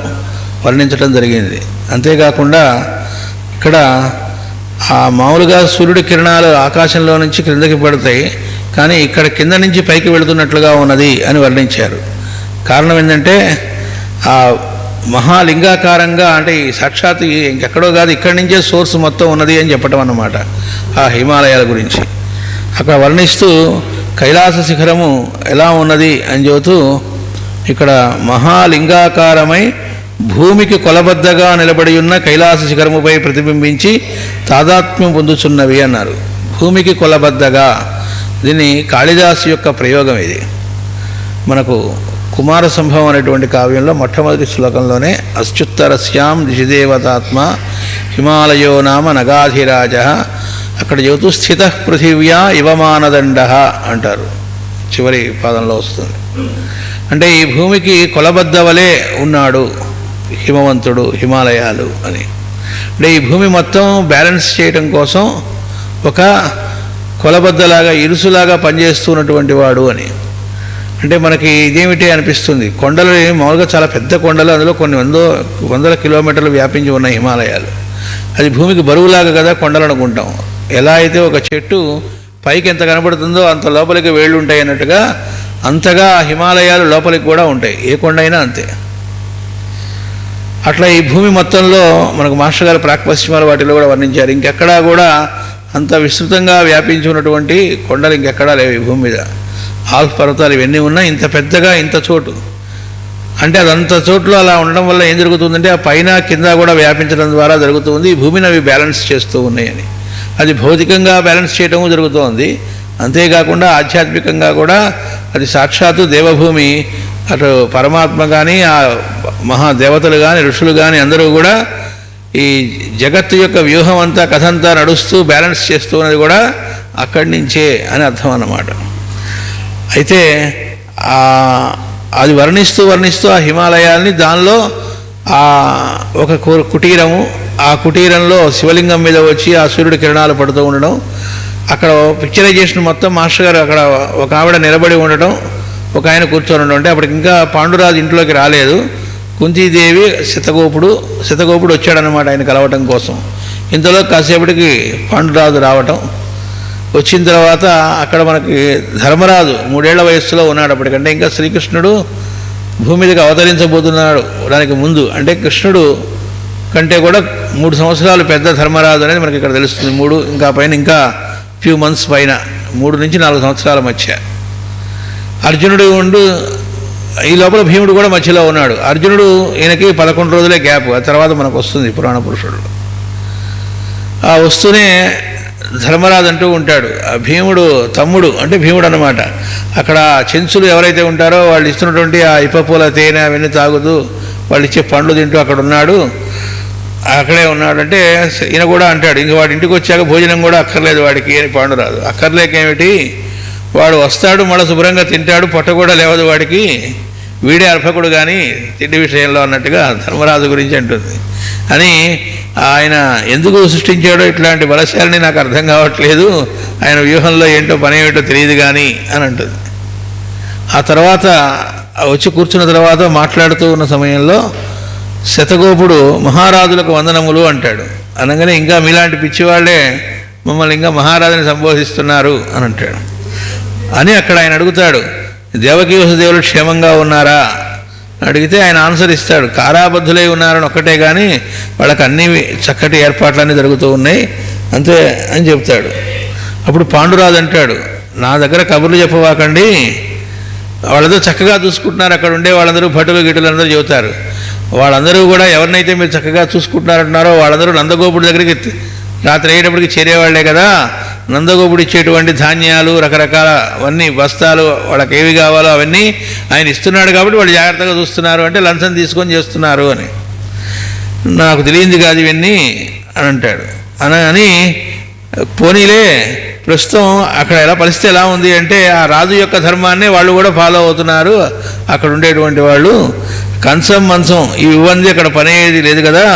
వర్ణించడం జరిగింది. అంతేకాకుండా ఇక్కడ ఆ మామూలుగా సూర్యుడి కిరణాలు ఆకాశంలో నుంచి క్రిందకి పడతాయి, కానీ ఇక్కడ కింద నుంచి పైకి వెళుతున్నట్లుగా ఉన్నది అని వర్ణించారు. కారణం ఏంటంటే ఆ మహాలింగాకారంగా, అంటే ఈ సాక్షాత్ ఇంకెక్కడో కాదు, ఇక్కడి నుంచే సోర్స్ మొత్తం ఉన్నది అని చెప్పటం అన్నమాట ఆ హిమాలయాల గురించి. అక్కడ వర్ణిస్తూ కైలాస శిఖరము ఎలా ఉన్నది అని చెబుతూ ఇక్కడ మహాలింగాకారమై భూమికి కొలబద్దగా నిలబడి ఉన్న కైలాస శిఖరముపై ప్రతిబింబించి తాదాత్మ్యం పొందుచున్నవి అన్నారు. భూమికి కొలబద్దగా, దీన్ని కాళిదాసు యొక్క ప్రయోగం. ఇది మనకు కుమార సంభవం అనేటువంటి కావ్యంలో మొట్టమొదటి శ్లోకంలోనే అశ్చుత్తరస్యాం దిశిదేవతాత్మ హిమాలయో నామ నగాధిరాజ, అక్కడ చెబుతూ స్థిత పృథివ్యా ఇవమానదండ అంటారు. చివరి పాదంలో వస్తుంది. అంటే ఈ భూమికి కొలబద్దవలే ఉన్నాడు హిమవంతుడు, హిమాలయాలు అని. అంటే ఈ భూమి మొత్తం బ్యాలెన్స్ చేయటం కోసం ఒక కొలబద్దలాగా, ఇరుసులాగా పనిచేస్తున్నటువంటి వాడు అని. అంటే మనకి ఇదేమిటి అనిపిస్తుంది, కొండలు మామూలుగా చాలా పెద్ద కొండలు, అందులో కొన్ని వందల కిలోమీటర్లు వ్యాపించి ఉన్న హిమాలయాలు. అది భూమికి బరువులాగా కదా కొండలు అనుకుంటాం. ఎలా అయితే ఒక చెట్టు పైకి ఎంత కనబడుతుందో అంత లోపలికి వేళ్ళు ఉంటాయి అన్నట్టుగా అంతగా హిమాలయాలు లోపలికి కూడా ఉంటాయి, ఏ కొండ అయినా అంతే. అట్లా ఈ భూమి మొత్తంలో మనకు మాస్టర్ గారు ప్రాక్పశ్చిమాల వాటిలో కూడా వర్ణించారు. ఇంకెక్కడా కూడా అంత విస్తృతంగా వ్యాపించి ఉన్నటువంటి కొండలు ఇంకెక్కడా లేవు ఈ భూమి మీద. ఆల్ప్ పర్వతాలు ఇవన్నీ ఉన్నాయి, ఇంత పెద్దగా ఇంత చోటు. అంటే అదంత చోట్ల అలా ఉండడం వల్ల ఏం జరుగుతుందంటే ఆ పైన కింద కూడా వ్యాపించడం ద్వారా జరుగుతుంది. ఈ భూమిని అవి బ్యాలెన్స్ చేస్తూ ఉన్నాయని, అది భౌతికంగా బ్యాలెన్స్ చేయటము జరుగుతోంది. అంతేకాకుండా ఆధ్యాత్మికంగా కూడా అది సాక్షాత్తు దేవభూమి. అటు పరమాత్మ కానీ, ఆ మహాదేవతలు కానీ, ఋషులు కానీ అందరూ కూడా ఈ జగత్తు యొక్క వ్యూహం అంతా, కథ అంతా నడుస్తూ బ్యాలెన్స్ చేస్తూ ఉన్నది కూడా అక్కడి నుంచే అని అర్థం అన్నమాట. అయితే అది వర్ణిస్తూ ఆ హిమాలయాల్ని, దానిలో ఒక కుటీరము, ఆ కుటీరంలో శివలింగం మీద వచ్చి ఆ సూర్యుడి కిరణాలు పడుతూ ఉండడం, అక్కడ పిక్చరైజేషన్ మొత్తం మాస్టర్ గారు, అక్కడ ఒక ఆవిడ నిలబడి ఉండటం, ఒక ఆయన కూర్చొని ఉండడం. అంటే అప్పటికి ఇంకా పాండురాజు ఇంట్లోకి రాలేదు. కుంతీదేవి, శతగోపుడు వచ్చాడనమాట ఆయన కలవటం కోసం. ఇంతలో కాసేపటికి పాండురాజు రావటం, వచ్చిన తర్వాత అక్కడ మనకి ధర్మరాజు 3 ఏళ్ల వయస్సులో ఉన్నాడు. అప్పటికంటే ఇంకా శ్రీకృష్ణుడు భూమి మీదకి అవతరించబోతున్నాడు దానికి ముందు. అంటే కృష్ణుడు కంటే కూడా 3 సంవత్సరాలు పెద్ద ధర్మరాజు అనేది మనకి ఇక్కడ తెలుస్తుంది. 3 ఇంకా పైన ఇంకా ఫ్యూ మంత్స్ పైన 3 నుంచి 4 సంవత్సరాల మధ్య అర్జునుడు ఉండు. ఈ లోపల భీముడు కూడా మధ్యలో ఉన్నాడు. అర్జునుడు ఈయనకి 11 రోజులే గ్యాప్. ఆ తర్వాత మనకు వస్తుంది పురాణ పురుషుడు. ఆ వస్తూనే ధర్మరాజు అంటూ ఉంటాడు, ఆ భీముడు తమ్ముడు అంటే భీముడు అన్నమాట. అక్కడ చెంచులు ఎవరైతే ఉంటారో వాళ్ళు ఇస్తున్నటువంటి ఆ ఇప్పపూల తేనె అవన్నీ తాగుతూ వాళ్ళు ఇచ్చే పండ్లు తింటూ అక్కడ ఉన్నాడు. అక్కడే ఉన్నాడు. అంటే ఈయన కూడా అంటాడు, ఇంక వాడి ఇంటికి వచ్చాక భోజనం కూడా అక్కర్లేదు వాడికి అని పాండురాజు. అక్కర్లేకేమిటి, వాడు వస్తాడు మళ్ళీ శుభ్రంగా తింటాడు, పొట్ట కూడా లేవదు వాడికి, వీడే అర్భకుడు కానీ తిండి విషయంలో అన్నట్టుగా ధర్మరాజు గురించి అంటుంది. అని ఆయన ఎందుకు సృష్టించాడో ఇట్లాంటి బలశాలని నాకు అర్థం కావట్లేదు, ఆయన వ్యూహంలో ఏంటో పని ఏమిటో తెలియదు కానీ అని అంటుంది. ఆ తర్వాత వచ్చి కూర్చున్న తర్వాత మాట్లాడుతూ ఉన్న సమయంలో శతగోపుడు మహారాజులకు వందనములు అంటాడు. అనగానే ఇంకా మీలాంటి పిచ్చివాళ్లే మమ్మల్ని ఇంకా మహారాజుని సంబోధిస్తున్నారు అని అంటాడు. అని అక్కడ ఆయన అడుగుతాడు, దేవకీ వసుదేవులు క్షేమంగా ఉన్నారా అడిగితే ఆయన ఆన్సర్ ఇస్తాడు, కారాబద్ధులై ఉన్నారని ఒక్కటే కానీ వాళ్ళకి అన్ని చక్కటి ఏర్పాట్లన్నీ జరుగుతూ ఉన్నాయి అంతే అని చెప్తాడు. అప్పుడు పాండురాజు అంటాడు, నా దగ్గర కబుర్లు చెప్పవాకండి, వాళ్ళందరూ చక్కగా చూసుకుంటున్నారు, అక్కడ ఉండే వాళ్ళందరూ భటులు గిటులు అందరూ చెబుతారు. వాళ్ళందరూ కూడా ఎవరినైతే మీరు చక్కగా చూసుకుంటున్నారంటున్నారో వాళ్ళందరూ నందగోపుడి దగ్గరికి రాత్రి అయ్యేటప్పటికి చేరేవాళ్లే కదా. నందగోపుడు ఇచ్చేటువంటి ధాన్యాలు రకరకాలవన్నీ బస్తాలు వాళ్ళకి ఏవి కావాలో అవన్నీ ఆయన ఇస్తున్నాడు కాబట్టి వాళ్ళు జాగ్రత్తగా చూస్తున్నారు, అంటే లంచం తీసుకొని చేస్తున్నారు అని. నాకు తెలియంది కాదు ఇవన్నీ అని అంటాడు. అని పోనీలే ప్రస్తుతం అక్కడ ఎలా పరిస్థితి ఎలా ఉంది అంటే ఆ రాజు యొక్క ధర్మాన్నే వాళ్ళు కూడా ఫాలో అవుతున్నారు. అక్కడ ఉండేటువంటి వాళ్ళు కంచం మంచం ఇవి ఇవ్వండి, అక్కడ పని అయ్యేది లేదు కదా.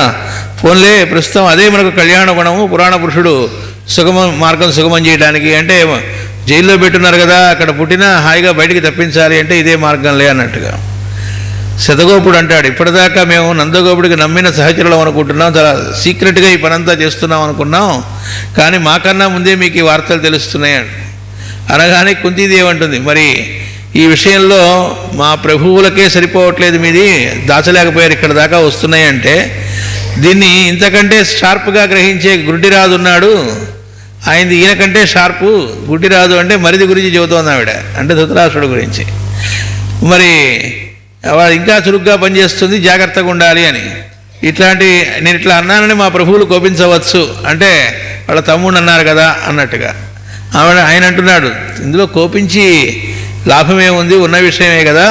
పోన్లే ప్రస్తుతం అదే మనకు కళ్యాణ గుణము, పురాణ పురుషుడు మార్గం సుగమం చేయడానికి. అంటే జైల్లో పెట్టున్నారు కదా, అక్కడ పుట్టినా హాయిగా బయటికి తప్పించాలి అంటే ఇదే మార్గంలే అన్నట్టుగా. శతగోపుడు అంటాడు, ఇప్పటిదాకా మేము నందగోపుడికి నమ్మిన సహచరులం అనుకుంటున్నాం, చాలా సీక్రెట్గా ఈ పనంతా చేస్తున్నాం అనుకున్నాం, కానీ మాకన్నా ముందే మీకు ఈ వార్తలు తెలుస్తున్నాయి అనగానే కుంతీదేవి ఏమంటుంది, మరి ఈ విషయంలో మా ప్రభువులకే సరిపోవట్లేదు, మీది దాచలేకపోయారు, ఇక్కడ దాకా వస్తున్నాయి అంటే దీన్ని ఇంతకంటే షార్ప్గా గ్రహించే గుడ్డిరాజు ఉన్నాడు, ఆయనది ఈయనకంటే షార్పు. గుడ్డిరాజు అంటే మరిది గురించి చెబుతోంది ఆవిడ, అంటే ధృతరాష్ట్రుడు గురించి. మరి వాడు ఇంకా చురుగ్గా పనిచేస్తుంది, జాగ్రత్తగా ఉండాలి అని. ఇట్లాంటి నేను ఇట్లా అన్నానని మా ప్రభువులు కోపించవచ్చు అంటే వాళ్ళ తమ్ముడు అన్నారు కదా అన్నట్టుగా. ఆయన అంటున్నాడు, ఇందులో కోపించి లాభమేముంది, ఉన్న విషయమే కదా,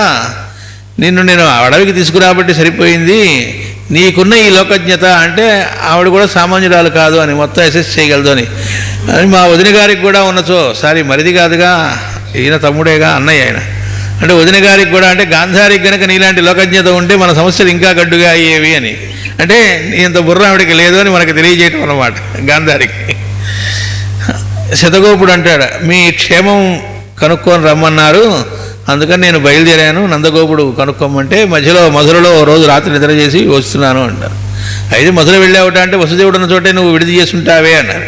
నిన్ను నేను అడవికి తీసుకురాబట్టి సరిపోయింది, నీకున్న ఈ లోకజ్ఞత అంటే ఆవిడ కూడా సామాన్యురాలు కాదు అని, మొత్తం అసెస్ చేయగలదు అని. మా వదిన గారికి కూడా ఉన్నచో, సారీ మరిది కాదుగా, ఈయన తమ్ముడేగా, అన్నయ్య ఆయన, అంటే వదిన గారికి కూడా, అంటే గాంధారికి కనుక నీలాంటి లోకజ్ఞత ఉంటే మన సమస్యలు ఇంకా గడ్డుగా అయ్యేవి అని, అంటే ఇంత బుర్ర ఆవిడకి లేదు అని మనకు తెలియజేయటం అన్నమాట గాంధారికి. శతగోపుడు అంటాడు, మీ క్షేమం కనుక్కొని రమ్మన్నారు, అందుకని నేను బయలుదేరాను, నందగోపుడు కనుక్కోమంటే మధ్యలో మధురలో రోజు రాత్రి నిద్ర చేసి వస్తున్నాను అంటారు. అయితే మధుర వెళ్ళావుట అంటే వసుదేవుడు ఉన్న చోటే నువ్వు విడిది చేసుంటావే అన్నారు.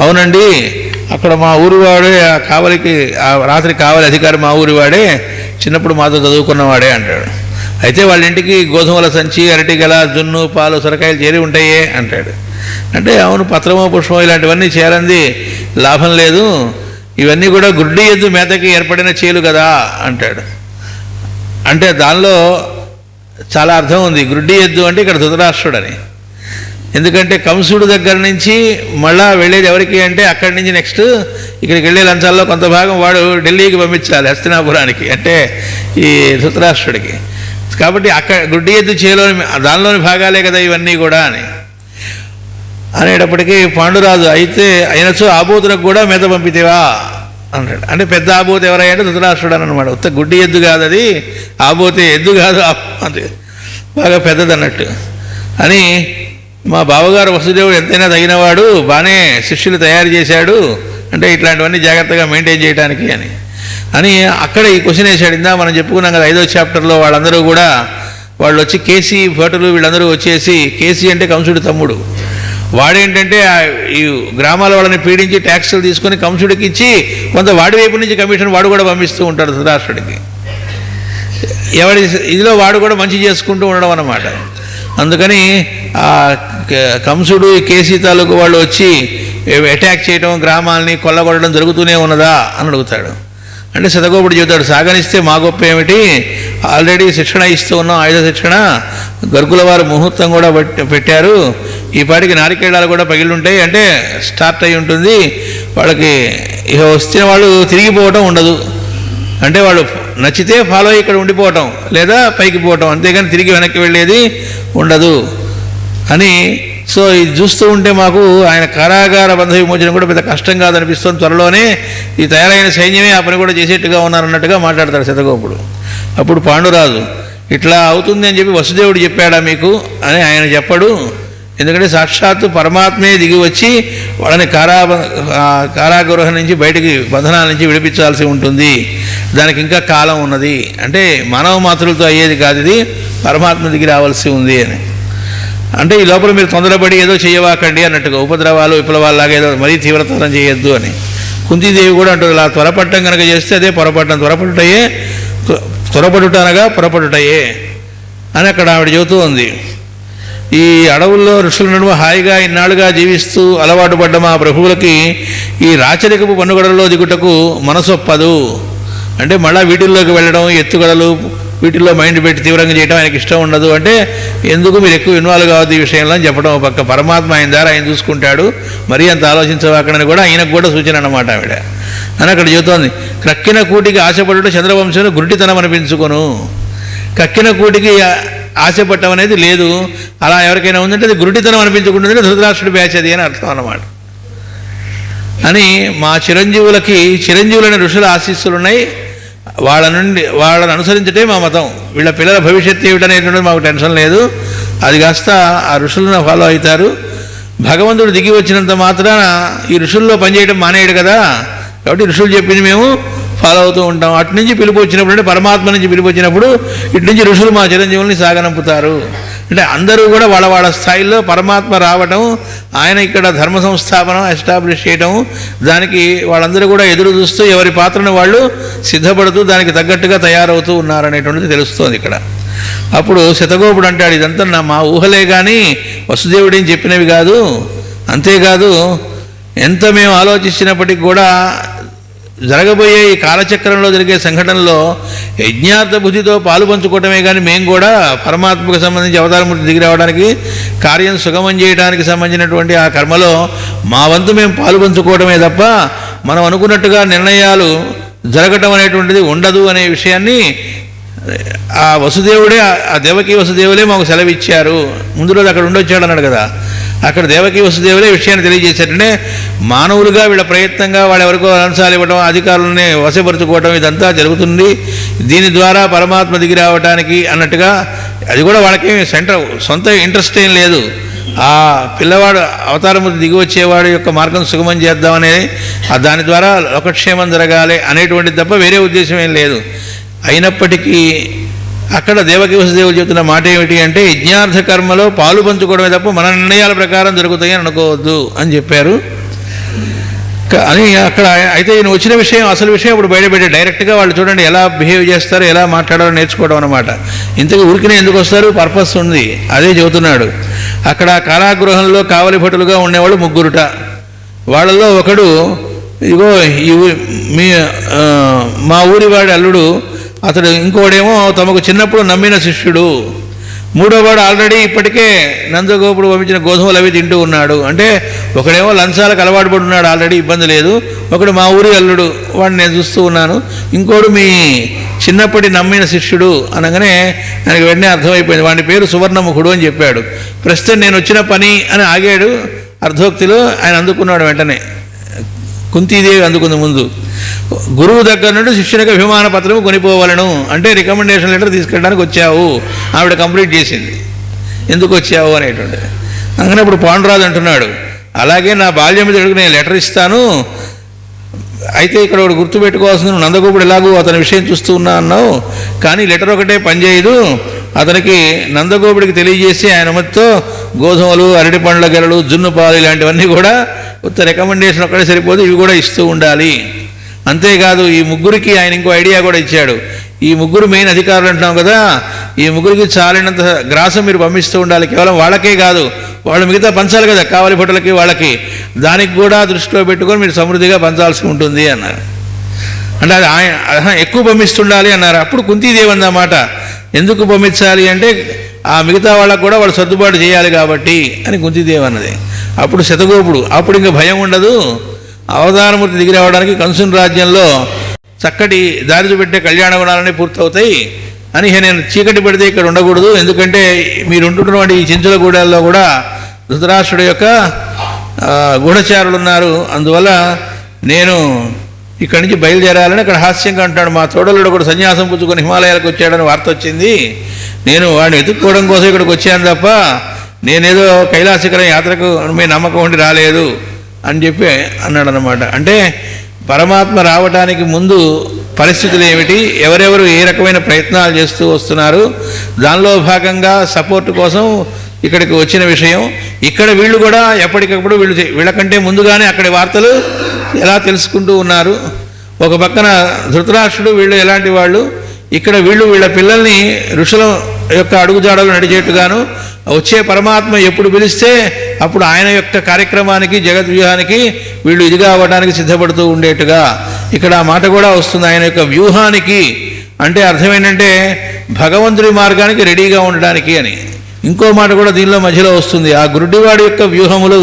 అవునండి, అక్కడ మా ఊరివాడే ఆ కావలికి, ఆ రాత్రి కావలి అధికారి మా ఊరివాడే, చిన్నప్పుడు మాతో చదువుకున్నవాడే అంటాడు. అయితే వాళ్ళ ఇంటికి గోధుమల సంచి, అరటి గల, జున్ను, పాలు, సొరకాయలు చేరి ఉంటాయే అంటాడు. అంటే అవును, పత్రమో పుష్పం ఇలాంటివన్నీ చేరంది లాభం లేదు, ఇవన్నీ కూడా గుడ్డి ఎద్దు మేతకి ఏర్పడిన చేలు కదా అంటాడు. అంటే దానిలో చాలా అర్థం ఉంది. గుడ్డి ఎద్దు అంటే ఇక్కడ ధృతరాష్ట్రుడని, ఎందుకంటే కంసుడు దగ్గర నుంచి మళ్ళా వెళ్ళేది ఎవరికి అంటే అక్కడి నుంచి నెక్స్ట్ ఇక్కడికి వెళ్ళే లంచాల్లో కొంత భాగం వాడు ఢిల్లీకి పంపించాలి, హస్తినాపురానికి, అంటే ఈ ధృతరాష్ట్రుడికి. కాబట్టి అక్కడ గుడ్డి ఎద్దు చేలోని దానిలోని భాగాలే కదా ఇవన్నీ కూడా అని అనేటప్పటికీ పాండురాజు, అయితే అయినచో ఆబోతులకు కూడా మేత పంపితేవా అన్నాడు. అంటే పెద్ద ఆబోతు ఎవరయ్యంటే ధృతరాష్ట్రుడు అని అనమాట. ఉత్త గుడ్డి ఎద్దు కాదు అది, ఆబోతే ఎద్దు కాదు, అది బాగా పెద్దది అన్నట్టు అని. మా బావగారు వసుదేవుడు ఎంతైనా తగినవాడు, బాగానే శిష్యులు తయారు చేశాడు, అంటే ఇట్లాంటివన్నీ జాగ్రత్తగా మెయింటైన్ చేయడానికి అని అక్కడ ఈ క్వశ్చన్ వేశాడు. ఇందా మనం చెప్పుకున్నాం కదా 5వ చాప్టర్లో, వాళ్ళందరూ కూడా వాళ్ళు వచ్చి కేసీ భటులు వీళ్ళందరూ వచ్చేసి, కేసీ అంటే కంసుడి తమ్ముడు, వాడేంటంటే ఈ గ్రామాల వాళ్ళని పీడించి ట్యాక్సులు తీసుకొని కంసుడికి ఇచ్చి కొంత వాడి వైపు నుంచి కమిషన్ వాడు కూడా పంపిస్తూ ఉంటాడు ధృతరాష్ట్రుడికి. ఎవడి ఇదిలో వాడు కూడా మంచి చేసుకుంటూ ఉండడం అన్నమాట. అందుకని ఆ కంసుడు కేసీ తాలూకు వాళ్ళు వచ్చి అటాక్ చేయడం, గ్రామాలని కొల్లగొట్టడం జరుగుతూనే ఉన్నదా అని అడుగుతాడు. అంటే శతగోపుడు చెబుతాడు, సాగనిస్తే మా గొప్ప ఏమిటి, ఆల్రెడీ శిక్షణ ఇస్తూ ఉన్నాం, ఆయుధ శిక్షణ. గర్గుల వారు ముహూర్తం కూడా పెట్టారు, ఈ పాటికి నారికేళాలు కూడా పగిలింటాయి, అంటే స్టార్ట్ అయి ఉంటుంది. వాళ్ళకి ఇక వచ్చిన వాళ్ళు తిరిగిపోవటం ఉండదు, అంటే వాళ్ళు నచ్చితే ఫాలో అయ్యి ఇక్కడ ఉండిపోవటం లేదా పైకి పోవటం, అంతేగాని తిరిగి వెనక్కి వెళ్ళేది ఉండదు అని. సో ఇది చూస్తూ ఉంటే మాకు ఆయన కారాగార బంధ విమోచనం కూడా పెద్ద కష్టం కాదనిపిస్తుంది. త్వరలోనే ఈ తయారైన సైన్యమే ఆ పని కూడా చేసేట్టుగా ఉన్నారన్నట్టుగా మాట్లాడతాడు శతగోపుడు. అప్పుడు పాండురాజు, ఇట్లా అవుతుంది అని చెప్పి వసుదేవుడు చెప్పాడా మీకు అని ఆయన చెప్పడు. ఎందుకంటే సాక్షాత్తు పరమాత్మే దిగి వచ్చి వాళ్ళని కారాగృహం నుంచి బయటికి బంధనాల నుంచి విడిపించాల్సి ఉంటుంది. దానికి ఇంకా కాలం ఉన్నది, అంటే మానవ మాతృలతో అయ్యేది కాదు, ఇది పరమాత్మ దిగి రావాల్సి ఉంది అని. అంటే ఈ లోపల మీరు తొందరపడి ఏదో చేయవాకండి అన్నట్టుగా, ఉపద్రవాలు విప్లవాల్లాగా ఏదో మరీ తీవ్రతరం చేయొద్దు అని. కుంతీదేవి కూడా అంటుంది, అలా త్వరపట్టం కనుక చేస్తే అదే పొరపట్టం, త్వరపడుట అనగా పొరపడుటయే అని అక్కడ ఆవిడ చెబుతూ ఉంది. ఈ అడవుల్లో ఋషుల నడుమ హాయిగా ఇన్నాళ్ళుగా జీవిస్తూ అలవాటు పడ్డ మా ప్రభువులకి ఈ రాచరికపు పన్నుగడల్లో దిగుటకు మనసొప్పదు. అంటే మళ్ళీ వీటిల్లోకి వెళ్ళడం, ఎత్తుగడలు, వీటిల్లో మైండ్ పెట్టి తీవ్రంగా చేయడం ఆయనకి ఇష్టం ఉండదు. అంటే ఎందుకు మీరు ఎక్కువ ఇన్వాల్వ్ కావద్దు ఈ విషయంలో అని చెప్పడం. పక్క పరమాత్మ ఆయన ద్వారా ఆయన చూసుకుంటాడు, మరీ అంత ఆలోచించవాకనని కూడా ఆయనకు కూడా సూచన అన్నమాట ఆవిడ అని అక్కడ చెబుతోంది. క్రక్కిన కూటికి ఆశపడుట చంద్రవంశంలో గురిటితనం అనిపించుకొను. కక్కిన కూటికి ఆశపడటం అనేది లేదు, అలా ఎవరికైనా ఉందంటే అది గురుటితనం అనిపించుకుంటుంది, ధృతరాష్ట్రుడి బ్యాచ్ అది అని అర్థం అన్నమాట. అని మా చిరంజీవులైన ఋషుల ఆశీస్సులు ఉన్నాయి, వాళ్ళని అనుసరించటే మా మతం. వీళ్ళ పిల్లల భవిష్యత్తు ఏమిటనేటువంటిది మాకు టెన్షన్ లేదు, అది కాస్త ఆ ఋషులను ఫాలో అవుతారు. భగవంతుడు దిగి వచ్చినంత మాత్రాన ఈ ఋషుల్లో పనిచేయడం మానేయడు కదా, కాబట్టి ఋషులు చెప్పింది మేము ఫాలో అవుతూ ఉంటాం. అటు నుంచి పిలుపు వచ్చినప్పుడు, అంటే పరమాత్మ నుంచి పిలుపు వచ్చినప్పుడు ఇటు నుంచి ఋషులు మా చిరంజీవుల్ని సాగనంపుతారు. అంటే అందరూ కూడా వాళ్ళ వాళ్ళ స్థాయిలో పరమాత్మ రావటం, ఆయన ఇక్కడ ధర్మ సంస్థాపన ఎస్టాబ్లిష్ చేయటం, దానికి వాళ్ళందరూ కూడా ఎదురు చూస్తూ ఎవరి పాత్రను వాళ్ళు సిద్ధపడుతూ దానికి తగ్గట్టుగా తయారవుతూ ఉన్నారనేటువంటిది తెలుస్తోంది ఇక్కడ. అప్పుడు శతగోపుడు అంటాడు, ఇదంతా మా ఊహలే కానీ వసుదేవుడేం చెప్పినవి కాదు. అంతేకాదు ఎంత మేము ఆలోచించినప్పటికీ కూడా జరగబోయే ఈ కాలచక్రంలో జరిగే సంఘటనలో యజ్ఞార్థ బుద్ధితో పాలు పంచుకోవటమే కానీ మేము కూడా పరమాత్మకు సంబంధించి అవతారమూర్తి దిగి రావడానికి, కార్యం సుగమం చేయడానికి సంబంధించినటువంటి ఆ కర్మలో మా వంతు మేము పాలు పంచుకోవడమే తప్ప మనం అనుకున్నట్టుగా నిర్ణయాలు జరగటం అనేటువంటిది ఉండదు అనే విషయాన్ని ఆ వసుదేవుడే, ఆ దేవకీ వసుదేవులే మాకు సెలవిచ్చారు. ముందు రోజు అక్కడ ఉండొచ్చాడు అన్నాడు కదా, అక్కడ దేవకీ వసుదేవులే విషయాన్ని తెలియజేశారంటే మానవులుగా వీళ్ళ ప్రయత్నంగా వాళ్ళెవరికో లంచాలు ఇవ్వడం, అధికారులని వశపరుచుకోవడం ఇదంతా జరుగుతుంది. దీని ద్వారా పరమాత్మ దిగి రావడానికి అన్నట్టుగా, అది కూడా వాళ్ళకేమి సొంత ఇంట్రెస్ట్ ఏం లేదు. ఆ పిల్లవాడు అవతారమూర్తి దిగి వచ్చేవాడు యొక్క మార్గం సుగమం చేద్దామనే, దాని ద్వారా లోకక్షేమం జరగాలి అనేటువంటిది తప్ప వేరే ఉద్దేశం ఏం లేదు. అయినప్పటికీ అక్కడ దేవకీ వసుదేవులు చెబుతున్న మాట ఏమిటి అంటే, యజ్ఞార్థ కర్మలో పాలు పంచుకోవడమే తప్ప మన నిర్ణయాల ప్రకారం జరుగుతాయి అని అనుకోవద్దు అని చెప్పారు అని అక్కడ. అయితే ఈయన వచ్చిన విషయం, అసలు విషయం ఇప్పుడు బయటపెట్టే డైరెక్ట్గా వాళ్ళు చూడండి ఎలా బిహేవ్ చేస్తారు, ఎలా మాట్లాడాలో నేర్చుకోవడం అనమాట. ఇంతకు ఊరికినే ఎందుకు వస్తారు, పర్పస్ ఉంది, అదే చెబుతున్నాడు. అక్కడ కారాగృహంలో కావలి భటులుగా ఉండేవాళ్ళు ముగ్గురుట. వాళ్ళల్లో ఒకడు, ఇదిగో మా ఊరి వాడి అల్లుడు అతడు, ఇంకోడేమో తమకు చిన్నప్పుడు నమ్మిన శిష్యుడు, మూడోవాడు ఆల్రెడీ ఇప్పటికే నందగోపుడు పంపించిన గోధుమలు అవి తింటూ ఉన్నాడు. అంటే ఒకడేమో లంచాలకు అలవాటు పడున్నాడు, ఆల్రెడీ ఇబ్బంది లేదు. ఒకడు మా ఊరి అల్లుడు, వాడిని నేను చూస్తూ ఉన్నాను. ఇంకోడు మీ చిన్నప్పటి నమ్మిన శిష్యుడు అనగానే ఆయనకు వెంటనే అర్థమైపోయింది, వాడి పేరు సువర్ణముఖుడు అని చెప్పాడు. ప్రస్తుతం నేను వచ్చిన పని అని ఆగాడు అర్ధోక్తిలో. ఆయన అందుకున్నాడు వెంటనే, కుంతీదేవి అందుకుంది ముందు. గురువు దగ్గర నుండి శిష్యునికి అభిమాన పత్రము కొనిపోవాలను, అంటే రికమెండేషన్ లెటర్ తీసుకెళ్ళడానికి వచ్చావు. ఆవిడ కంప్లీట్ చేసింది, ఎందుకు వచ్చావు అనేటువంటి. అందుకని ఇప్పుడు పాండురాజు అంటున్నాడు, అలాగే నా బాల్యం మీద నేను లెటర్ ఇస్తాను, అయితే ఇక్కడ ఒకటి గుర్తుపెట్టుకోవాల్సింది, నందగోపుడు ఎలాగూ అతని విషయం చూస్తూ ఉన్నా అన్నావు, కానీ లెటర్ ఒకటే పనిచేయదు. అతనికి నందగోపుడికి తెలియజేసి ఆయన మధ్యతో గోధుమలు, అరటి పండ్ల గెలలు, జున్ను పాలు ఇలాంటివన్నీ కూడా ఉత్త రికమెండేషన్ ఒక్కడే సరిపోదు, ఇవి కూడా ఇస్తూ ఉండాలి. అంతేకాదు ఈ ముగ్గురికి ఆయన ఇంకో ఐడియా కూడా ఇచ్చాడు. ఈ ముగ్గురు మెయిన్ అధికారులు అంటున్నాం కదా, ఈ ముగ్గురికి చాలినంత గ్రాసం మీరు పంపిస్తూ ఉండాలి. కేవలం వాళ్ళకే కాదు, వాళ్ళు మిగతా పంచాలి కదా, కావలి భటులకి వాళ్ళకి, దానికి కూడా దృష్టిలో పెట్టుకొని మీరు సమృద్ధిగా పంచాల్సి ఉంటుంది అన్నారు. అంటే అది ఆయన ఎక్కువ పంపిస్తుండాలి అన్నారు. అప్పుడు కుంతీదేవి అన్నమాట, ఎందుకు పంపించాలి అంటే ఆ మిగతా వాళ్ళకు కూడా వాళ్ళు సర్దుబాటు చేయాలి కాబట్టి అని కుంతీదేవి అన్నది. అప్పుడు శతగోపుడు, అప్పుడు ఇంకా భయం ఉండదు, అవతారమూర్తి దిగి రావడానికి కంసుని రాజ్యంలో చక్కటి దారి చూపెట్టే కళ్యాణ గుణాలన్నీ పూర్తవుతాయి అని, నేను చీకటి పడితే ఇక్కడ ఉండకూడదు, ఎందుకంటే మీరు ఉంటున్నటువంటి ఈ చెంచుల గూడాల్లో కూడా ధృతరాష్ట్రుడి యొక్క గూఢచారులు ఉన్నారు, అందువల్ల నేను ఇక్కడి నుంచి బయలుదేరాలని అక్కడ హాస్యంగా అంటాడు. మా తోడలుడు కూడా సన్యాసం పుచ్చుకొని హిమాలయాలకు వచ్చాడని వార్త వచ్చింది, నేను వాడిని వెతుక్కోవడం కోసం ఇక్కడికి వచ్చాను తప్ప నేనేదో కైలాసకరం యాత్రకు మీ నమ్మకం ఉండి రాలేదు అని చెప్పి అన్నాడు అన్నమాట. అంటే పరమాత్మ రావడానికి ముందు పరిస్థితులు ఏమిటి, ఎవరెవరు ఏ రకమైన ప్రయత్నాలు చేస్తూ వస్తున్నారు, దానిలో భాగంగా సపోర్ట్ కోసం ఇక్కడికి వచ్చిన విషయం. ఇక్కడ వీళ్ళు కూడా ఎప్పటికప్పుడు వీళ్ళకంటే ముందుగానే అక్కడి వార్తలు ఎలా తెలుసుకుంటూ ఉన్నారు. ఒక పక్కన ధృతరాష్ట్రుడు వీళ్ళు ఎలాంటి వాళ్ళు, ఇక్కడ వీళ్ళు వీళ్ళ పిల్లల్ని ఋషుల యొక్క అడుగుజాడలు నడిచేట్టుగాను, వచ్చే పరమాత్మ ఎప్పుడు పిలిస్తే అప్పుడు ఆయన యొక్క కార్యక్రమానికి, జగద్వ్యూహానికి వీళ్ళు ఇదిగా అవ్వడానికి సిద్ధపడుతూ ఉండేట్టుగా ఇక్కడ ఆ మాట కూడా వస్తుంది. ఆయన యొక్క వ్యూహానికి అంటే అర్థం ఏంటంటే భగవంతుడి మార్గానికి రెడీగా ఉండడానికి అని. ఇంకో మాట కూడా దీనిలో మధ్యలో వస్తుంది, ఆ గురుడివాడి యొక్క వ్యూహములు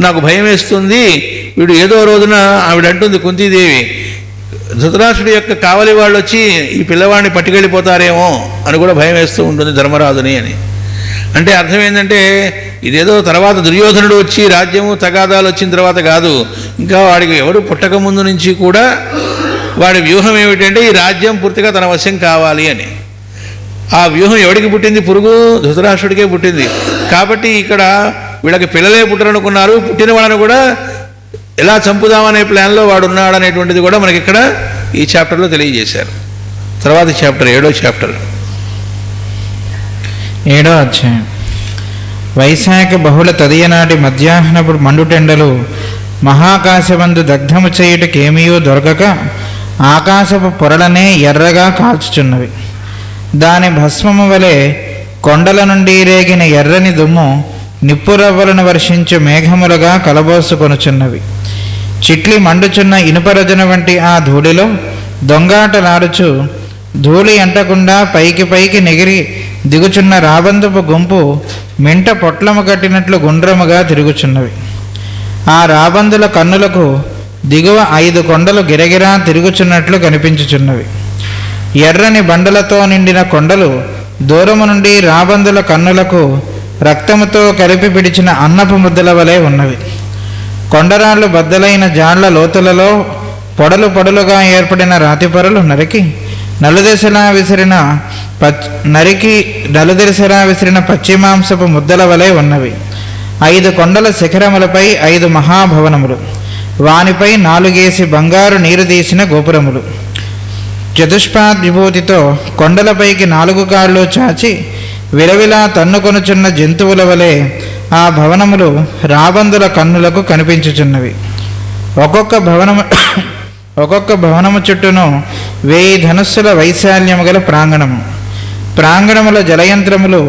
నాకు భయం వేస్తుంది. వీడు ఏదో రోజున ఆవిడ అంటుంది కుంతీదేవి, ధృతరాష్ట్రుడి యొక్క కావలి వాళ్ళు వచ్చి ఈ పిల్లవాడిని పట్టుకెళ్ళిపోతారేమో అని కూడా భయం వేస్తూ ఉంటుంది ధర్మరాజుని అని. అంటే అర్థం ఏంటంటే ఇదేదో తర్వాత దుర్యోధనుడు వచ్చి రాజ్యము తగాదాలు వచ్చిన తర్వాత కాదు, ఇంకా వాడికి ఎవరు పుట్టక ముందు నుంచి కూడా వాడి వ్యూహం ఏమిటంటే ఈ రాజ్యం పూర్తిగా తన వశం కావాలి అని. ఆ వ్యూహం ఎవడికి పుట్టింది? పురుగు ధృతరాష్ట్రుడికే పుట్టింది. కాబట్టి ఇక్కడ వీళ్ళకి పిల్లలే పుట్టరనుకున్నారు, పుట్టిన వాళ్ళని కూడా ఎలా చంపుదామనే ప్లాన్లో వాడు ఉన్నాడు అనేటువంటిది కూడా మనకి ఇక్కడ ఈ చాప్టర్లో తెలియజేశారు. తర్వాత చాప్టర్ 7వ చాప్టర్ 7వ అధ్యాయం. వైశాఖ బహుళ తదియనాటి మధ్యాహ్నపుడు మండుటెండలు మహాకాశమందు దగ్ధము చేయుటకేమీయో దొరకక ఆకాశపు పొరలనే ఎర్రగా కాల్చుచున్నవి. దాని భస్మము వలె కొండల నుండి రేగిన ఎర్రని దుమ్ము నిప్పురవ్వలను వర్షించు మేఘములుగా కలబోసుకొనుచున్నవి. చిట్లి మండుచున్న ఇనుపరజన వంటి ఆ ధూళిలో దొంగాటలాడుచు ధూళి అంటకుండా పైకి పైకి నెగిరి దిగుచున్న రాబందుపు గుంపు మింట పొట్లము కట్టినట్లు గుండ్రముగా తిరుగుచున్నవి. ఆ రాబందుల కన్నులకు దిగువ 5 కొండలు గిరగిరా తిరుగుచున్నట్లు కనిపించుచున్నవి. ఎర్రని బండలతో నిండిన కొండలు దూరము నుండి రాబందుల కన్నులకు రక్తముతో కలిపి పిడిచిన అన్నపు ముద్దల వలె ఉన్నవి. కొండరాళ్ళు బద్దలైన జాళ్ల లోతులలో పొడలు పొడలుగా ఏర్పడిన రాతి పొరలు నరికి నలుదెసలా విసిరిన పశ్చిమాంసపు ముద్దల వలె ఉన్నవి. 5 కొండల శిఖరములపై 5 మహాభవనములు, వానిపై 4 బంగారు నీరు తీసిన గోపురములు. చతుష్పాద్ విభూతితో కొండలపైకి 4 కాళ్ళు చాచి విలవిలా తన్నుకొనుచున్న జంతువుల వలె ఆ భవనములు రాబందుల కన్నులకు కనిపించుచున్నవి. ఒక్కొక్క భవనము చుట్టూను 1000 ధనుస్సుల వైశాల్యము గల ప్రాంగణముల జలయంత్రములు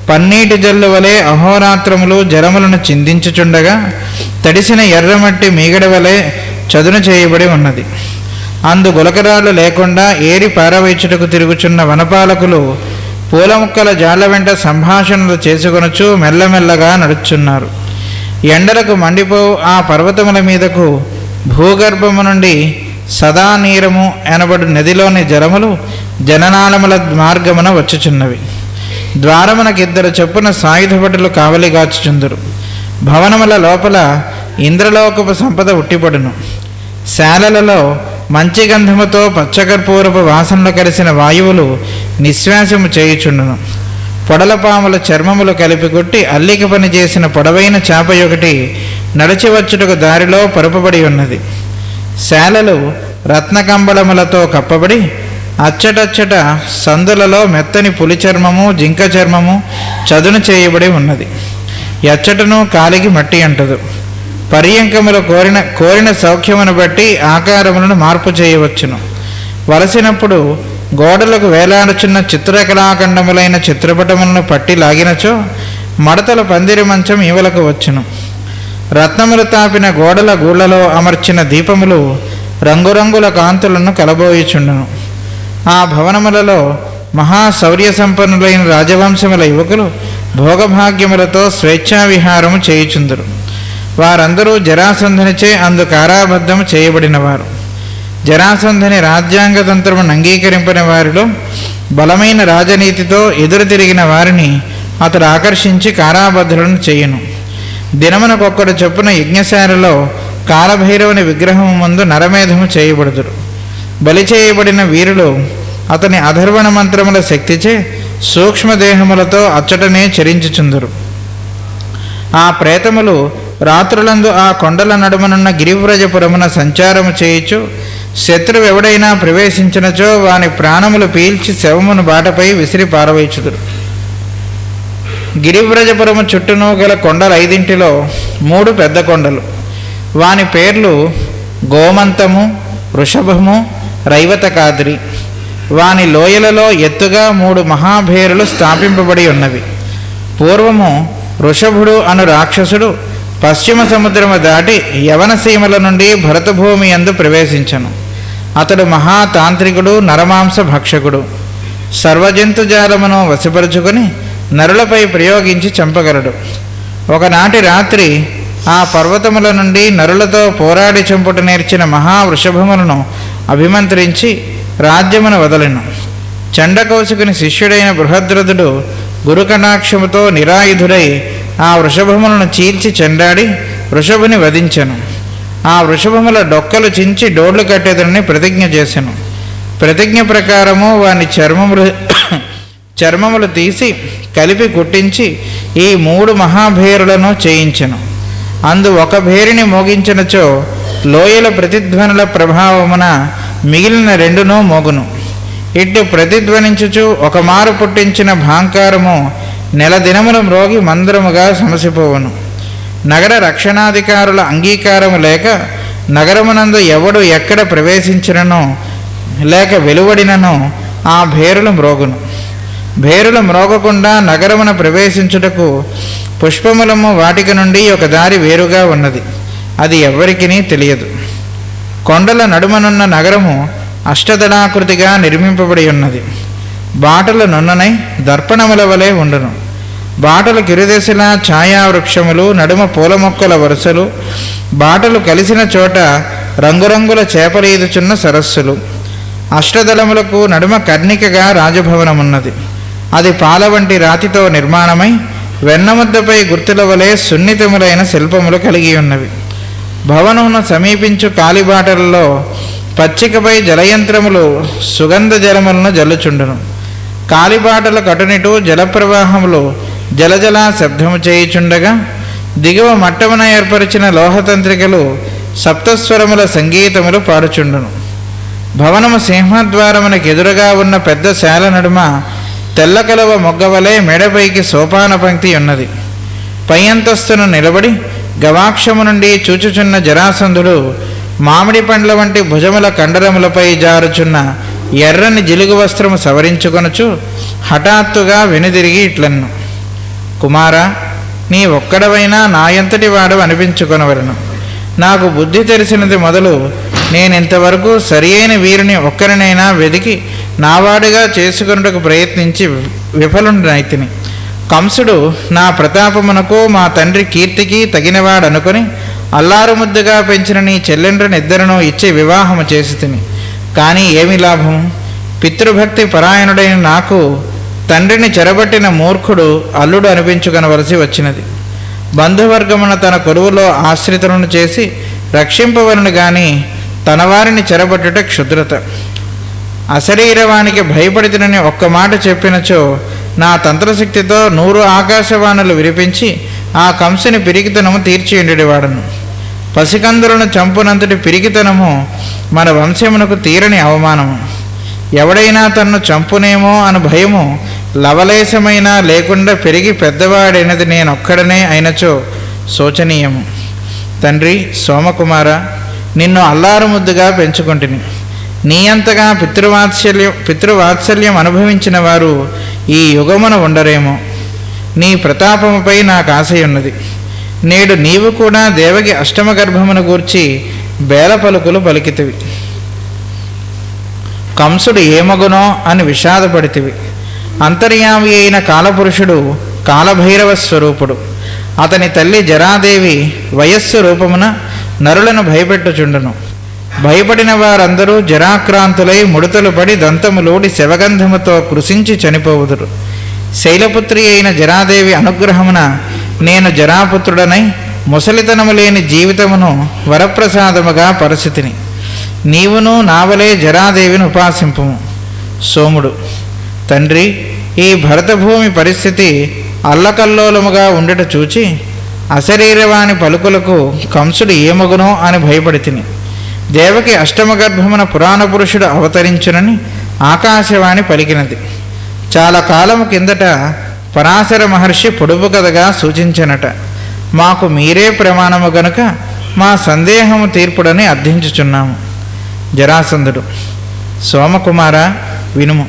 పన్నీటి జల్లు వలె అహోరాత్రములు జలములను చిందించుచుండగా తడిసిన ఎర్రమట్టి మీగడ వలె చదును చేయబడి ఉన్నది. అందు గులకరాలు లేకుండా ఏరి పారవేచుటకు తిరుగుచున్న వనపాలకులు పూల ముక్కల జాళ్ల వెంట సంభాషణలు చేసుకొనుచు మెల్లమెల్లగా నడుచున్నారు. ఎండలకు మండిపోవు ఆ పర్వతముల మీదకు భూగర్భము నుండి సదా నీరము ఎనబడు నదిలోని జలములు జననాళముల మార్గమున వచ్చుచున్నవి. ద్వారమునకు 2 చొప్పున సాయుధభటులు కావలిగాచుచుందురు. భవనముల లోపల ఇంద్రలోకపు సంపద ఉట్టిపడును. శాలలలో మంచి గంధముతో పచ్చకర్పూరపు వాసనలు కలిసిన వాయువులు నిశ్వాసము చేయుచుండును. పొడలపాముల చర్మములు కలిపి కొట్టి అల్లిక పని చేసిన పొడవైన చాప ఒకటి నడిచివచ్చుటకు దారిలో పరుపబడి ఉన్నది. శాలలు రత్నకంబళములతో కప్పబడి అచ్చటచ్చట సందులలో మెత్తని పులి చర్మము, జింక చర్మము చదును చేయబడి ఉన్నది. ఎచ్చటను కాలికి మట్టి అంటదు. పర్యంకములు కోరిన సౌఖ్యమును బట్టి ఆకారములను మార్పు చేయవచ్చును. వలసినప్పుడు గోడలకు వేలాడుచున్న చిత్రకళాఖండములైన చిత్రపటములను పట్టి లాగినచో మడతల పందిరి మంచం ఈవలకు వచ్చును. రత్నములు తాపిన గోడల గూళ్ళలో అమర్చిన దీపములు రంగురంగుల కాంతులను కలబోయిచుండును. ఆ భవనములలో మహాశౌర్య సంపన్నులైన రాజవంశముల యువకులు భోగభాగ్యములతో స్వేచ్ఛావిహారము చేయుచుందురు. వారందరూ జరాసంధునిచే అందు కారాబద్ధము చేయబడినవారు. జరాసంధుని రాజ్యాంగతంత్రమును అంగీకరింపని వారిలో బలమైన రాజనీతితో ఎదురు తిరిగిన వారిని అతడు ఆకర్షించి కారాబద్ధులను చేయును. దినమునకొక్కడు చొప్పున యజ్ఞశాలలో కాలభైరవుని విగ్రహము ముందు నరమేధము చేయబడుదురు. బలి చేయబడిన వీరులు అతని అధర్వణ మంత్రముల శక్తిచే సూక్ష్మదేహములతో అచ్చటనే చరించుచుందురు. ఆ ప్రేతములు రాత్రులందు ఆ కొండల నడుమనున్న గిరివ్రజపురమున సంచారము చేయుచు శత్రువెవడైనా ప్రవేశించినచో వాని ప్రాణములు పీల్చి శవమును బాటపై విసిరి పారవేయుచుదురు. గిరివ్రజపురము చుట్టూను గల కొండల 5 3 పెద్ద కొండలు. వాని పేర్లు గోమంతము, వృషభము, రైవతకాద్రి. వాని లోయలలో ఎత్తుగా 3 మహాభేరులు స్థాపింపబడి ఉన్నవి. పూర్వము వృషభుడు అను రాక్షసుడు పశ్చిమ సముద్రము దాటి యవనసీమల నుండి భరతభూమి యందు ప్రవేశించను. అతడు మహాతాంత్రికుడు, నరమాంస భక్షకుడు. సర్వజంతుజాలమును వశపరుచుకొని నరులపై ప్రయోగించి చంపగలడు. ఒకనాటి రాత్రి ఆ పర్వతముల నుండి నరులతో పోరాడి చంపుట నేర్చిన మహావృషభములను అభిమంత్రించి రాజ్యమును వదలెను. చండకౌశికుని శిష్యుడైన బృహద్రథుడు గురుకటాక్షముతో నిరాయుధుడై ఆ వృషభములను చీల్చి చెండాడి వృషభుని వధించెను. ఆ వృషభముల డొక్కలు చించి డోళ్లు కట్టేదనని ప్రతిజ్ఞ చేసెను. ప్రతిజ్ఞ ప్రకారము వాని చర్మములు తీసి కలిపి కుట్టించి ఈ 3 మహాభేరులను చేయించెను. అందు ఒక భేరిని మోగించినచో లోయల ప్రతిధ్వనుల ప్రభావమున మిగిలిన 2 మోగును. ఇట్టు ప్రతిధ్వనించుచు ఒక మారు పుట్టించిన భాంకారము నెల దినములు మ్రోగి మందరముగా సమసిపోవును. నగర రక్షణాధికారుల అంగీకారము లేక నగరమునందు ఎవడు ఎక్కడ ప్రవేశించిననో లేక వెలువడిననో ఆ భేరులు మ్రోగును. భేరులు మ్రోగకుండా నగరమున ప్రవేశించుటకు పుష్పములము వాటికి నుండి ఒక దారి వేరుగా ఉన్నది. అది ఎవ్వరికీ తెలియదు. కొండల నడుమనున్న నగరము అష్టదళాకృతిగా నిర్మింపబడి ఉన్నది. బాటలు నున్ననై దర్పణముల వలె ఉండును. బాటలు కిరుదెసలా ఛాయావృక్షములు, నడుమ పూల మొక్కల వరుసలు, బాటలు కలిసిన చోట రంగురంగుల చేపలీదుచున్న సరస్సులు. అష్టదళములకు నడుమ కర్ణికగా రాజభవనమున్నది. అది పాల వంటి రాతితో నిర్మాణమై వెన్నముద్దపై గుర్తుల వలె సున్నితములైన శిల్పములు కలిగి ఉన్నవి. భవనమును సమీపించు కాలిబాటలలో పచ్చికపై జలయంత్రములు సుగంధ జలములను జల్లుచుండును. కాలిబాటల కటునిటు జలప్రవాహములు జలజల శబ్దము చేయుచుండగా దిగువ మట్టమున ఏర్పరిచిన లోహతంత్రికలు సప్తస్వరముల సంగీతములు పాడుచుండును. భవనము సింహద్వారమునకు ఎదురుగా ఉన్న పెద్ద శాల నడుమ తెల్లకలువ మొగ్గవలే మెడపైకి సోపాన పంక్తి ఉన్నది. పై అంతస్తును నిలబడి గవాక్షము నుండి చూచుచున్న జరాసంధుడు మామిడి పండ్ల వంటి భుజముల కండరములపై జారుచున్న ఎర్రని జిలుగు వస్త్రము సవరించుకొనుచు హఠాత్తుగా వెనుదిరిగి ఇట్లన్ను: కుమారా, నీ ఒక్కడవైనా నాయంతటి వాడు అనిపించుకొనవలను. నాకు బుద్ధి తెలిసినది మొదలు నేనింతవరకు సరి అయిన వీరిని ఒక్కరినైనా వెదికి నావాడిగా చేసుకొనుటకు ప్రయత్నించి విఫలుండనైతిని. కంసుడు నా ప్రతాపమునకు మా తండ్రి కీర్తికి తగినవాడనుకొని అల్లారు ముద్దుగా పెంచిన నీ చెల్లెండ్రనిద్దరినూ ఇచ్చి వివాహము చేసి తిని. కానీ ఏమి లాభం? పితృభక్తి పరాయణుడైన నాకు తండ్రిని చెరబట్టిన మూర్ఖుడు అల్లుడు అనిపించుకొనవలసి వచ్చినది. బంధువర్గమున తన కొలువులో ఆశ్రితులను చేసి రక్షింపవలను గాని తన వారిని చెరబట్టుట క్షుద్రత. అశరీరవానికి భయపడితినని ఒక్క మాట చెప్పినచో నా తంత్రశక్తితో 100 ఆకాశవాణులు విరిపించి ఆ కంసుని పిరికితనము తీర్చియుండేవాడను. పసికందులను చంపునంతటి పిరికితనము మన వంశమునకు తీరని అవమానము. ఎవడైనా తన్ను చంపునేమో అను భయము లవలేశమైనా లేకుండా పెరిగి పెద్దవాడైనది నేనొక్కడనే అయినచో శోచనీయము. తండ్రి సోమకుమార, నిన్ను అల్లారు ముద్దుగా పెంచుకుంటుని. నీ అంతగా పితృవాత్సల్యం అనుభవించిన వారు ఈ యుగమున ఉండరేమో. నీ ప్రతాపముపై నాకు ఆశయున్నది. నేడు నీవు కూడా దేవకి అష్టమ గర్భమును గూర్చి బేల పలుకులు పలికితివి. కంసుడు ఏమగునో అని విషాదపడితివి. అంతర్యామి అయిన కాలపురుషుడు కాలభైరవ స్వరూపుడు. అతని తల్లి జరాదేవి వయస్సు రూపమున నరులను భయపెట్టుచుండును. భయపడిన వారందరూ జరాక్రాంతులై ముడతలు పడి దంతములోడి శవగంధముతో కృశించి చనిపోవుదురు. శైలపుత్రి అయిన జరాదేవి అనుగ్రహమున నేను జరాపుత్రుడనై ముసలితనము లేని జీవితమును వరప్రసాదముగా పరిస్థితిని. నీవును నావలే జరాదేవిని ఉపాసింపుము. సోముడు, తండ్రి, ఈ భరతభూమి పరిస్థితి అల్లకల్లోలముగా ఉండుట చూచి అశరీరవాణి పలుకులకు కంసుడు ఏమగునో అని భయపడితిని. దేవకి అష్టమ గర్భమున పురాణ పురుషుడు అవతరించునని ఆకాశవాణి పలికినది. చాలా కాలము కిందట పరాశర మహర్షి పొడుపు కథగా సూచించనట. మాకు మీరే ప్రమాణము గనుక మా సందేహము తీర్పుడని అర్థించుచున్నాము. జరాసంధుడు, సోమకుమార వినుము.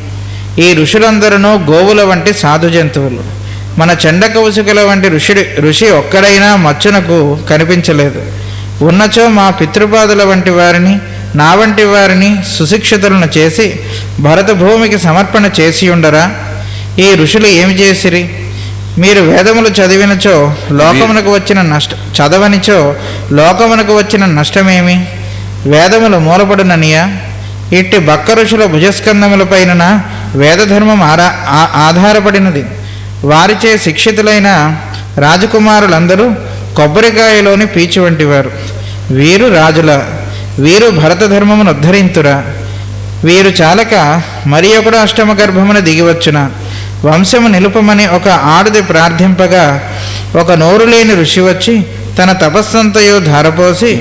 ఈ ఋషులందరూ గోవుల వంటి సాధు జంతువులు. మన చండకౌశికుల వంటి ఋషి ఒక్కడైనా మచ్చునకు కనిపించలేదు. ఉన్నచో మా పితృపాదుల వంటి వారిని, నా వంటి వారిని సుశిక్షితులను చేసి భరతభూమికి సమర్పణ చేసి ఉండరా? ఈ ఋషులు ఏమి చేసిరి? మీరు వేదములు చదవనిచో లోకమునకు వచ్చిన నష్టమేమి? వేదములు మూలపడుననియా? ఇట్టి బక్క ఋషుల భుజస్కందములపైన వేదధర్మం ఆధారపడినది. వారిచే శిక్షితులైన రాజకుమారులందరూ కొబ్బరికాయలోని పీచు వంటివారు. వీరు రాజుల, వీరు భరతధర్మమును ఉద్ధరింతురా? వీరు చాలక మరి ఒకడు అష్టమ గర్భమున దిగివచ్చున. వంశము నిలుపమని ఒక ఆడుది ప్రార్థింపగా ఒక నోరు లేని ఋషి వచ్చి తన తపస్సంతయో ధారపోసి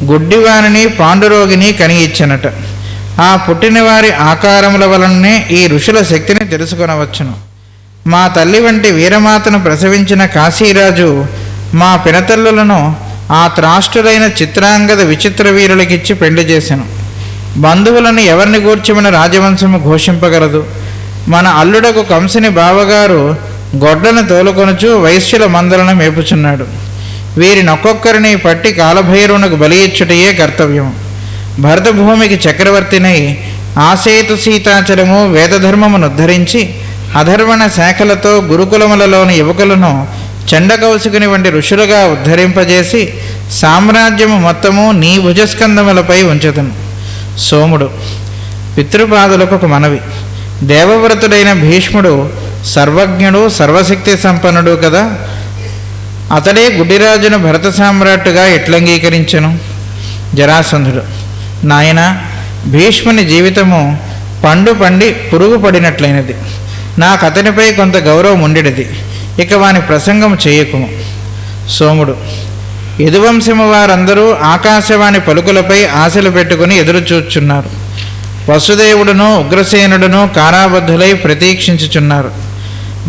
గుడ్డివానిని పాండురోగిని కనిగిచ్చనట. ఆ పుట్టినవారి ఆకారముల వలననే ఈ ఋషుల శక్తిని తెలుసుకొనవచ్చును. మా తల్లి వంటి వీరమాతను ప్రసవించిన కాశీరాజు మా పినతల్లులను ఆ త్రాష్టులైన చిత్రాంగద విచిత్ర వీరులకిచ్చి పెళ్లి చేసెను. బంధువులను ఎవరిని గూర్చి మన రాజవంశము ఘోషింపగలదు? మన అల్లుడకు కంసుని బావగారు గొడ్లను తోలుకొనుచు వైశ్యుల మందలను మేపుచున్నాడు. వీరినొక్కొక్కరిని పట్టి కాలభైరవునకు బలి ఇచ్చుటయే కర్తవ్యం. భరతభూమికి చక్రవర్తినై ఆసేతు సీతాచలము వేదధర్మమును ఉద్ధరించి అధర్వణ శాఖలతో గురుకులములలోని యువకులను చండకౌశికుని వంటి ఋషులుగా ఉద్ధరింపజేసి సామ్రాజ్యము మొత్తము నీ భుజస్కందములపై ఉంచుతును. సోముడు, పితృపాదులకు ఒక మనవి. దేవవ్రతుడైన భీష్ముడు సర్వజ్ఞుడు, సర్వశక్తి సంపన్నుడు కదా. అతడే గుడ్డిరాజును భరత సామ్రాట్టుగా ఎట్లంగీకరించెను? జరాసంధుడు, నాయన, భీష్ముని జీవితము పండి పురుగు పడినట్లయినది. నాకు అతనిపై కొంత గౌరవం ఉండేది. ఇక వాని ప్రసంగం చేయకుము. సోముడు, యదువంశము వారందరూ ఆకాశవాణి పలుకులపై ఆశలు పెట్టుకుని ఎదురుచూచున్నారు. వసుదేవుడును ఉగ్రసేనుడును కారాబద్ధులై ప్రతీక్షించుచున్నారు.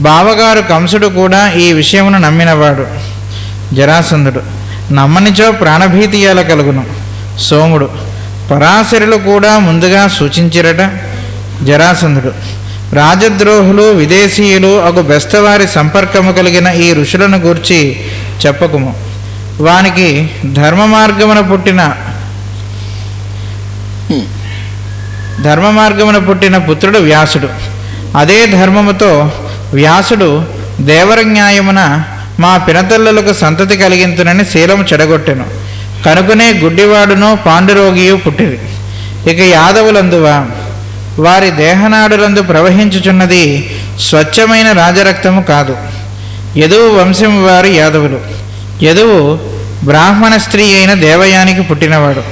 బావగారు కంసుడు కూడా ఈ విషయమును నమ్మినవాడు. జరాసంధుడు, నమ్మనిచో ప్రాణభీతియాల కలుగును. సోముడు, పరాశరులు కూడా ముందుగా సూచించిరట. జరాసంధుడు, రాజద్రోహులు విదేశీయులు అగు బెస్తవారి సంపర్కము కలిగిన ఈ ఋషులను గూర్చి చెప్పకుము. వానికి ధర్మ మార్గమున పుట్టిన పుత్రుడు వ్యాసుడు. అదే ధర్మముతో వ్యాసుడు దేవరన్యాయమున మా పినతల్లులకు సంతతి కలిగింతునని శీలము చెడగొట్టెను. కనుకనే గుడ్డివాడును పాండురోగియు పుట్టిరి. ఇక యాదవులందువా? వారి దేహనాడులందు ప్రవహించుచున్నది స్వచ్ఛమైన రాజరక్తము కాదు. యదువు వంశము వారు యాదవులు. యదువు బ్రాహ్మణ స్త్రీ అయిన దేవయానికి పుట్టినవాడు.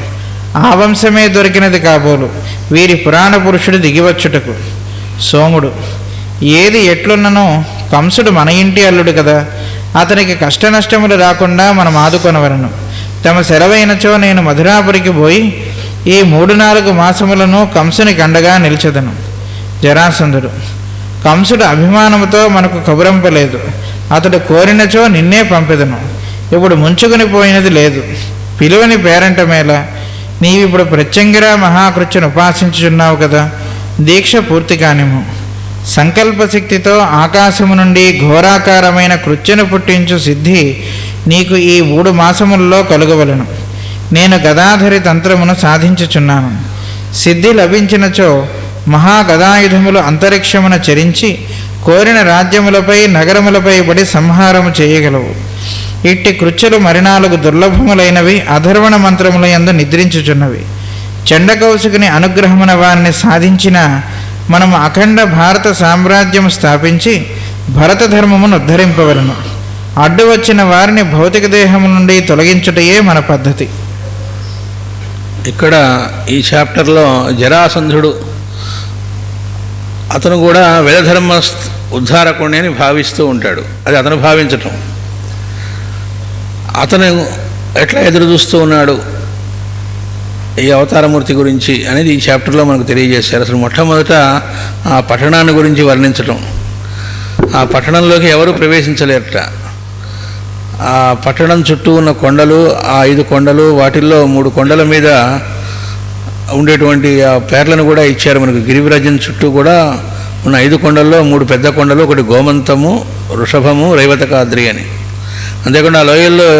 ఆ వంశమే దొరికినది కాబోలు వీరి పురాణ పురుషుడు దిగివచ్చుటకు. సోముడు, ఏది ఎట్లున్ననో కంసుడు మన ఇంటి అల్లుడు కదా. అతనికి కష్టనష్టములు రాకుండా మనం ఆదుకొనవలను. తమ సెలవైనచో నేను మధురాపురికి పోయి ఈ 3-4 మాసములను కంసుని కండగా నిలిచెదను. జరాసంధుడు. కంసుడు అభిమానముతో మనకు కబురంపలేదు. అతడు కోరినచో నిన్నే పంపెదను. ఇప్పుడు ముంచుకుని పోయినది లేదు. పిలువని పేరంటమేలా? నీవిప్పుడు ప్రత్యంగిరా మహాకృత్యను ఉపాసించుచున్నావు కదా, దీక్ష పూర్తి కానిము. సంకల్పశక్తితో ఆకాశము నుండి ఘోరాకారమైన కృత్యను పుట్టించు సిద్ధి నీకు ఈ 3 మాసములలో కలుగవలను. నేను గదాధరి తంత్రమును సాధించుచున్నాను. సిద్ధి లభించినచో మహాగదాయుధములు అంతరిక్షమున చరించి కోరిన రాజ్యములపై నగరములపై పడి సంహారము చేయగలవు. ఇట్టి కృత్యులు 4 దుర్లభములైనవి అధర్వణ మంత్రముల యందు నిద్రించుచున్నవి. చండకౌశికుని అనుగ్రహమున వారిని సాధించిన మనము అఖండ భారత సామ్రాజ్యము స్థాపించి భరత ధర్మమును ఉద్ధరింపవలను. అడ్డు వచ్చిన వారిని భౌతిక దేహము నుండి తొలగించుటయే మన పద్ధతి. ఇక్కడ ఈ చాప్టర్లో జరాసంధుడు అతను కూడా వేదధర్మ ఉద్ధారకుడిని అని భావిస్తూ ఉంటాడు. అది అతను భావించటం. అతను ఎట్లా ఎదురు చూస్తూ ఉన్నాడు ఈ అవతారమూర్తి గురించి అనేది ఈ చాప్టర్లో మనకు తెలియజేశారు. అసలు మొట్టమొదట ఆ పట్టణాన్ని గురించి వర్ణించటం. ఆ పట్టణంలోకి ఎవరు ప్రవేశించలేరట. ఆ పట్టణం చుట్టూ ఉన్న కొండలు, ఆ 5 కొండలు, వాటిల్లో 3 కొండల మీద ఉండేటువంటి ఆ పేర్లను కూడా ఇచ్చారు మనకు. గిరివిరాజన్ చుట్టూ కూడా ఉన్న 5 కొండల్లో 3 పెద్ద కొండలు, ఒకటి గోమంతము, వృషభము, రైవతకాద్రి అని. అంతేకాకుండా ఆ లోయల్లో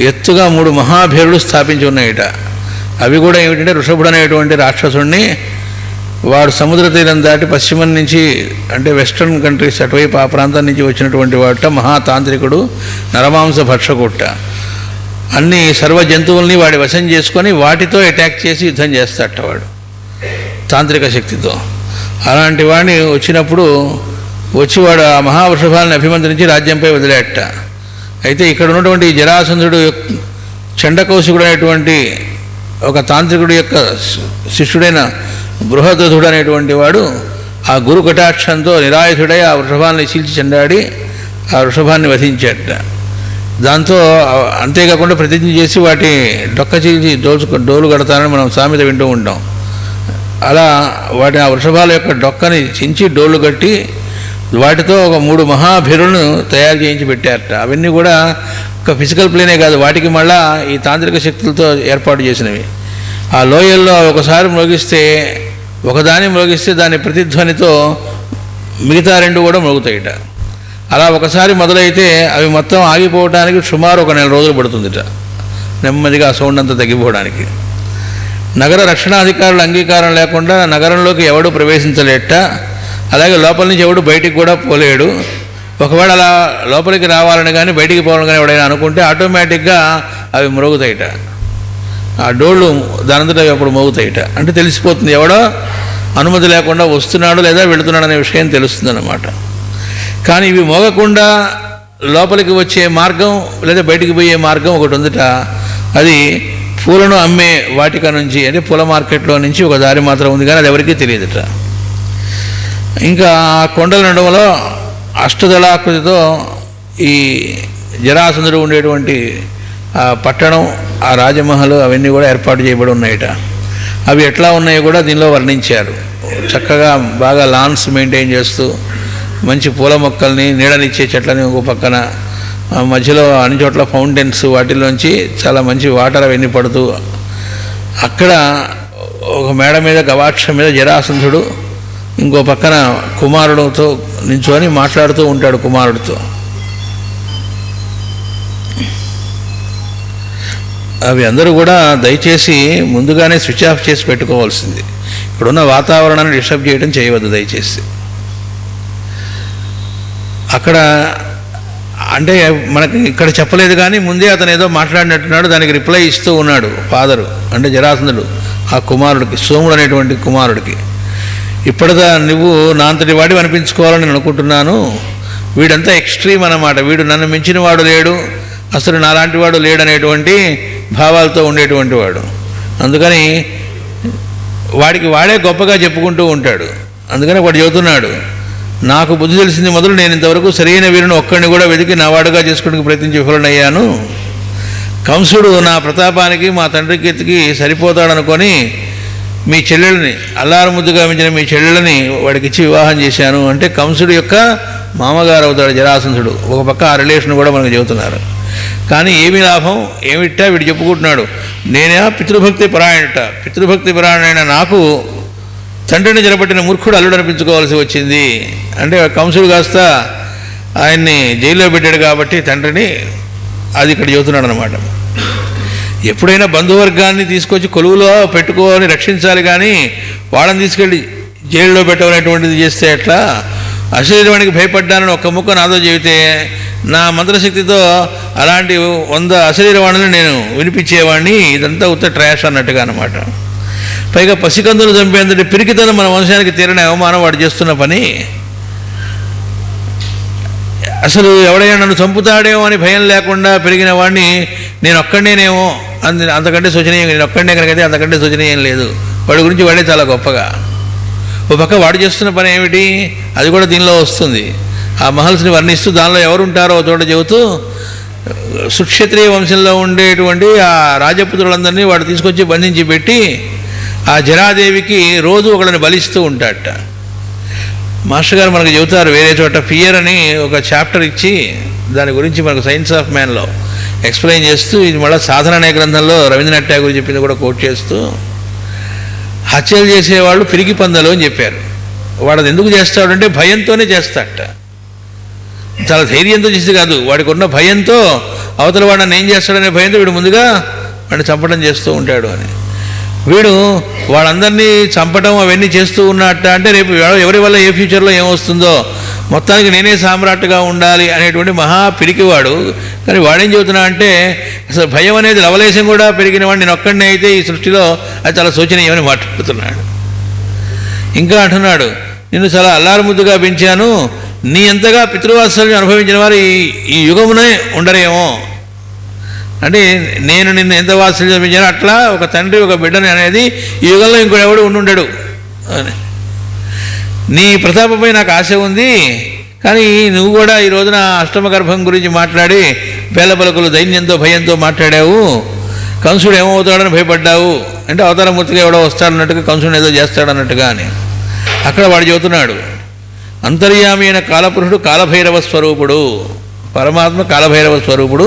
ఎత్తుగా 3 మహాభేరులు స్థాపించి ఉన్నాయిట. అవి కూడా ఏమిటంటే వృషభుడు అనేటువంటి రాక్షసుడిని వాడు సముద్ర తీరం దాటి పశ్చిమం నుంచి అంటే వెస్ట్రన్ కంట్రీస్ అటువైపు ఆ ప్రాంతం నుంచి వచ్చినటువంటి వాట మహాతాంత్రికుడు, నరమాంస భక్షకుట్ట. అన్ని సర్వ జంతువుల్ని వాడి వశం చేసుకొని వాటితో అటాక్ చేసి యుద్ధం చేస్తాట వాడు తాంత్రిక శక్తితో. అలాంటి వాడిని వచ్చినప్పుడు వాడు ఆ మహావృషభాలను అభిమంత్రించి రాజ్యంపై వదిలేట. అయితే ఇక్కడ ఉన్నటువంటి జరాసంధుడు చండకౌశికుడు అనేటువంటి ఒక తాంత్రికుడు యొక్క శిష్యుడైన బృహదధుడు అనేటువంటి వాడు ఆ గురు కటాక్షంతో నిరాయుధుడై ఆ వృషభాన్ని చీల్చి చెండాడి ఆ వృషభాన్ని వధించాట. దాంతో అంతేకాకుండా ప్రతిజ్ఞ చేసి వాటి డొక్క చీల్చి డోలు కడతానని మనం సామెత వింటూ ఉంటాం. అలా ఆ వృషభాల యొక్క డొక్కని చించి డోలు కట్టి వాటితో ఒక 3 మహాభిరులను తయారు చేయించి పెట్టారట. అవన్నీ కూడా ఒక ఫిజికల్ ప్లేనే కాదు, వాటికి మళ్ళా ఈ తాంత్రిక శక్తులతో ఏర్పాటు చేసినవి. ఆ లోయల్లో ఒకసారి ఒకదాన్ని మ్రోగిస్తే దాని ప్రతిధ్వనితో మిగతా 2 కూడా మ్రోగుతాయిట. అలా ఒకసారి మొదలైతే అవి మొత్తం ఆగిపోవడానికి సుమారు 1 నెల రోజులు పడుతుందిట, నెమ్మదిగా ఆ సౌండ్ అంతా తగ్గిపోవడానికి. నగర రక్షణాధికారుల అంగీకారం లేకుండా నగరంలోకి ఎవడు ప్రవేశించలేట. అలాగే లోపల నుంచి ఎవడు బయటికి కూడా పోలేడు. ఒకవేళ అలా లోపలికి రావాలని కానీ బయటికి పోవాలని కానీ ఎవడైనా అనుకుంటే ఆటోమేటిక్గా అవి మ్రోగుతాయిట. ఆ డోళ్ళు దానంతటా అప్పుడు మోగుతాయిట. అంటే తెలిసిపోతుంది ఎవడో అనుమతి లేకుండా వస్తున్నాడు లేదా వెళుతున్నాడు అనే విషయం తెలుస్తుంది అన్నమాట. కానీ ఇవి మోగకుండా లోపలికి వచ్చే మార్గం లేదా బయటికి పోయే మార్గం ఒకటి ఉందిట. అది పూలను అమ్మే వాటిక నుంచి, అంటే పూల మార్కెట్లో నుంచి ఒక దారి మాత్రం ఉంది, కానీ అది ఎవరికీ తెలియదుట. ఇంకా ఆ కొండల నడుమలో అష్టదళాకృతితో ఈ జరాసంధుడు ఉండేటువంటి ఆ పట్టణం, ఆ రాజమహల్ అవన్నీ కూడా ఏర్పాటు చేయబడి ఉన్నాయట. అవి ఎట్లా ఉన్నాయో కూడా దీనిలో వర్ణించారు. చక్కగా బాగా లాన్స్ మెయింటైన్ చేస్తూ మంచి పూల మొక్కల్ని, నీడనిచ్చే చెట్లని ఒక పక్కన, మధ్యలో అన్ని చోట్ల ఫౌంటైన్స్, వాటిలోంచి చాలా మంచి వాటర్ అవన్నీ పడుతూ, అక్కడ ఒక మేడ మీద గవాక్షం మీద జరాసంధుడు ఇంకో పక్కన కుమారుడితో నించుని మాట్లాడుతూ ఉంటాడు కుమారుడితో. అవి అందరూ కూడా దయచేసి ముందుగానే స్విచ్ ఆఫ్ చేసి పెట్టుకోవాల్సింది. ఇక్కడున్న వాతావరణాన్ని డిస్టర్బ్ చేయవద్దు దయచేసి. అక్కడ అంటే మనకి ఇక్కడ చెప్పలేదు కానీ ముందే అతను ఏదో మాట్లాడినట్టున్నాడు, దానికి రిప్లై ఇస్తూ ఉన్నాడు ఫాదరు, అంటే జరాసంధుడు ఆ కుమారుడికి, సోముడు అనేటువంటి కుమారుడికి. ఇప్పటిదా నువ్వు నా అంతటి వాడి అనిపించుకోవాలని నేను అనుకుంటున్నాను. వీడంతా ఎక్స్ట్రీమ్ అన్నమాట. వీడు నన్ను మించిన వాడు లేడు, అసలు నాలాంటి వాడు లేడనేటువంటి భావాలతో ఉండేటువంటి వాడు. అందుకని వాడికి వాడే గొప్పగా చెప్పుకుంటూ ఉంటాడు. అందుకని వాడు చెబుతున్నాడు, నాకు బుద్ధి తెలిసింది మొదలు నేను ఇంతవరకు సరైన వీరుని ఒక్కడిని కూడా వెతికి నా వాడుగా చేసుకోవడానికి ప్రయత్నించి విఫలనయ్యాను. కంసుడు నా ప్రతాపానికి మా తండ్రి కీర్తికి సరిపోతాడనుకొని మీ చెల్లెళ్ళని అల్లారు ముద్దుగా మించిన మీ చెల్లెళ్ళని వాడికి ఇచ్చి వివాహం చేశాను అంటే కంసుడు యొక్క మామగారు అవుతాడు జరాసంధుడు. ఒక పక్క ఆ రిలేషన్ కూడా మనకు చెబుతున్నారు. కానీ ఏమి లాభం, ఏమిట్టా వీడు చెప్పుకుంటున్నాడు, నేనే పితృభక్తి పరాయణట. పితృభక్తి పరాయణైన నాకు తండ్రిని జరపట్టిన మూర్ఖుడు అల్లుడు అనిపించుకోవాల్సి వచ్చింది. అంటే కంసుడు కాస్త ఆయన్ని జైల్లో పెట్టాడు కాబట్టి తండ్రిని, అది ఇక్కడ చెబుతున్నాడు అనమాట. ఎప్పుడైనా బంధువర్గాన్ని తీసుకొచ్చి కొలువులో పెట్టుకోని రక్షించాలి, కానీ వాళ్ళని తీసుకెళ్ళి జైల్లో పెట్టవనేటువంటిది చేస్తే ఎట్లా? అశరీరవాణికి భయపడ్డానని ఒక్క ముక్క నాతో చెబితే నా మంత్రశక్తితో అలాంటి 100 అశరీరవాణులు నేను వినిపించేవాడిని. ఇదంతా ఉత్త ట్రాష్ అన్నట్టుగా అనమాట. పైగా పసికందులు చంపేంతటి పిరికితనం మన వంశానికి తీరని అవమానం వాడు చేస్తున్న పని. అసలు ఎవడైనా నన్ను చంపుతాడేమో అని భయం లేకుండా పెరిగిన వాడిని నేను ఒక్కడనేమో అంతకంటే శోచనీయం, నేను ఒక్కడనే కనుకైతే అంతకంటే శోచనీయం లేదు. వాడి గురించి వాడే చాలా గొప్పగా. ఒక పక్క వాడు చేస్తున్న పని ఏమిటి, అది కూడా దీనిలో వస్తుంది. ఆ మహల్స్ని వర్ణిస్తూ దానిలో ఎవరుంటారో చోట చెబుతూ సుక్షత్రియ వంశంలో ఉండేటువంటి ఆ రాజపుత్రులందరినీ వాడు తీసుకొచ్చి బంధించి పెట్టి ఆ జరాదేవికి రోజు ఒకళ్ళని బలిస్తూ ఉంటాడట. మాస్టర్ గారు మనకు చెబుతారు వేరే చోట ఫియర్ అని ఒక చాప్టర్ ఇచ్చి దాని గురించి మనకు సైన్స్ ఆఫ్ మ్యాన్లో ఎక్స్ప్లెయిన్ చేస్తూ, ఇది మళ్ళీ సాధన అనే గ్రంథంలో రవీంద్రనాథ్ ఠాగూర్ చెప్పింది కూడా కోట్ చేస్తూ, హత్యలు చేసేవాళ్ళు పిరికి పందలు అని చెప్పారు. వాడు అది ఎందుకు చేస్తాడంటే భయంతోనే చేస్తాడట. చాలా ధైర్యంతో చేసి కాదు, వాడికి ఉన్న భయంతో అవతల వాడు నన్ను ఏం చేస్తాడనే భయంతో వీడు ముందుగా వాడిని చంపడం చేస్తూ ఉంటాడు అని. వీడు వాళ్ళందరినీ చంపడం అవన్నీ చేస్తూ ఉన్నట్ట. అంటే రేపు ఎవరి వల్ల ఏ ఫ్యూచర్లో ఏమొస్తుందో, మొత్తానికి నేనే సామ్రాట్టుగా ఉండాలి అనేటువంటి మహా పిరికివాడు. కానీ వాడేం చెబుతున్నా అంటే అసలు భయం అనేది లవలేశం కూడా పెరిగిన వాడు నేను ఒక్కడినే అయితే ఈ సృష్టిలో అది చాలా శోచనీయమని మాట్లాడుతున్నాడు. ఇంకా అంటున్నాడు, నిన్ను చాలా అల్లారు ముద్దుగా పెంచాను, నీ ఎంతగా పితృవాత్సల్యం అనుభవించిన వారు ఈ యుగమునే ఉండరేమో. అంటే నేను నిన్ను ఎంత వాత్సల్యం పెంచానో అట్లా ఒక తండ్రి ఒక బిడ్డని అనేది ఈ యుగంలో ఇంకోడెవడు ఉండుండడు అని. నీ ప్రతాపంపై నాకు ఆశ ఉంది, కానీ నువ్వు కూడా ఈ రోజున అష్టమ గర్భం గురించి మాట్లాడి బేల పలుకులు దైన్యంతో భయంతో మాట్లాడావు. కంసుడు ఏమవుతాడని భయపడ్డావు. అంటే అవతారమూర్తిగా ఎవడో వస్తాడన్నట్టుగా, కంసుడు ఏదో చేస్తాడన్నట్టుగా అని. అక్కడ వాడు చెబుతున్నాడు, అంతర్యామి అయిన కాలపురుషుడు కాలభైరవ స్వరూపుడు. పరమాత్మ కాలభైరవ స్వరూపుడు.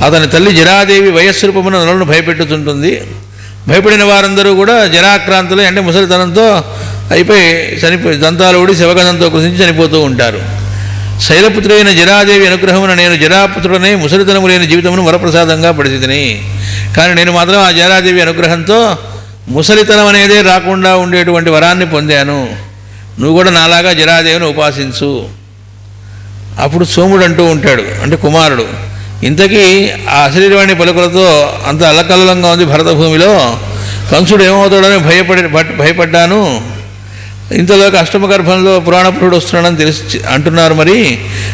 అతని తల్లి జరాదేవి వయస్సురూపమున నరులను భయపెట్టుతుంటుంది. భయపడిన వారందరూ కూడా జరాక్రాంతులు, అంటే ముసలితనంతో అయిపోయి చనిపోయి దంతాలు ఊడి శివగంధంతో కృషించి చనిపోతూ ఉంటారు. శైలపుత్రి అయిన జరాదేవి అనుగ్రహమున నేను జరాపుత్రుడనే ముసలితనము లేని జీవితమును వరప్రసాదంగా పడితిని. కానీ నేను మాత్రం ఆ జరాదేవి అనుగ్రహంతో ముసలితనం అనేదే రాకుండా ఉండేటువంటి వరాన్ని పొందాను. నువ్వు కూడా నాలాగా జరాదేవిని ఉపాసించు. అప్పుడు సోముడు అంటూ ఉంటాడు, అంటే కుమారుడు, ఇంతకీ ఆ అశరీరవాణి పలుకులతో అంత అల్లకల్లంగా ఉంది భరతభూమిలో, కంసుడు ఏమవుతాడని భయపడ్డాను. ఇంతలోకి అష్టమ గర్భంలో పురాణపురుడు వస్తున్నాడని తెలిసి అంటున్నారు. మరి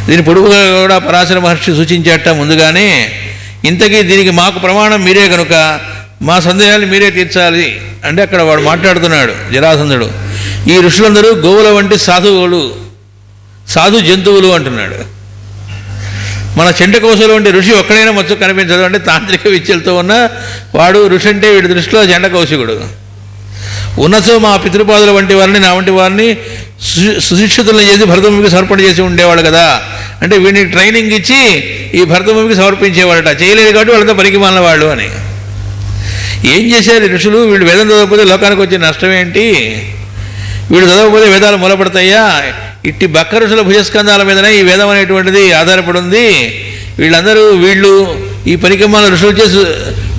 దీని పొడుగుగా కూడా పరాశర మహర్షి సూచించేట ముందుగానే. ఇంతకీ దీనికి మాకు ప్రమాణం మీరే కనుక మా సందేహాలు మీరే తీర్చాలి అంటే అక్కడ వాడు మాట్లాడుతున్నాడు జరాసంధుడు, ఈ ఋషులందరూ గోవుల వంటి సాధు జంతువులు అంటున్నాడు. మన చెండకోసలు వంటి ఋషి ఒక్కడైనా మచ్చు కనిపించదు. అంటే తాంత్రిక విద్యలతో ఉన్న వాడు ఋషి అంటే వీడి దృష్టిలో చెండకౌశికుడు. ఉన్నతో మా పితృపాదుల వంటి వారిని, నా వంటి వారిని సుశిక్షితులను చేసి భరతభూమికి సమర్పణ చేసి ఉండేవాడు కదా. అంటే వీడిని ట్రైనింగ్ ఇచ్చి ఈ భరతభూమికి సమర్పించేవాడట. చేయలేదు కాబట్టి వాళ్ళంతా పనికి మాలిన వాళ్ళు అని. ఏం చేశారు ఋషులు? వీళ్ళు వేదం చదవకపోతే లోకానికి వచ్చే నష్టం ఏంటి? వీళ్ళు చదవకపోతే వేదాలు మూలపడతాయా? ఇట్టి బక్క ఋషుల భుజస్కంధాల మీదనే ఈ వేదం అనేటువంటిది ఆధారపడి ఉంది. వీళ్ళు ఈ పరికమాల ఋషులు చేసి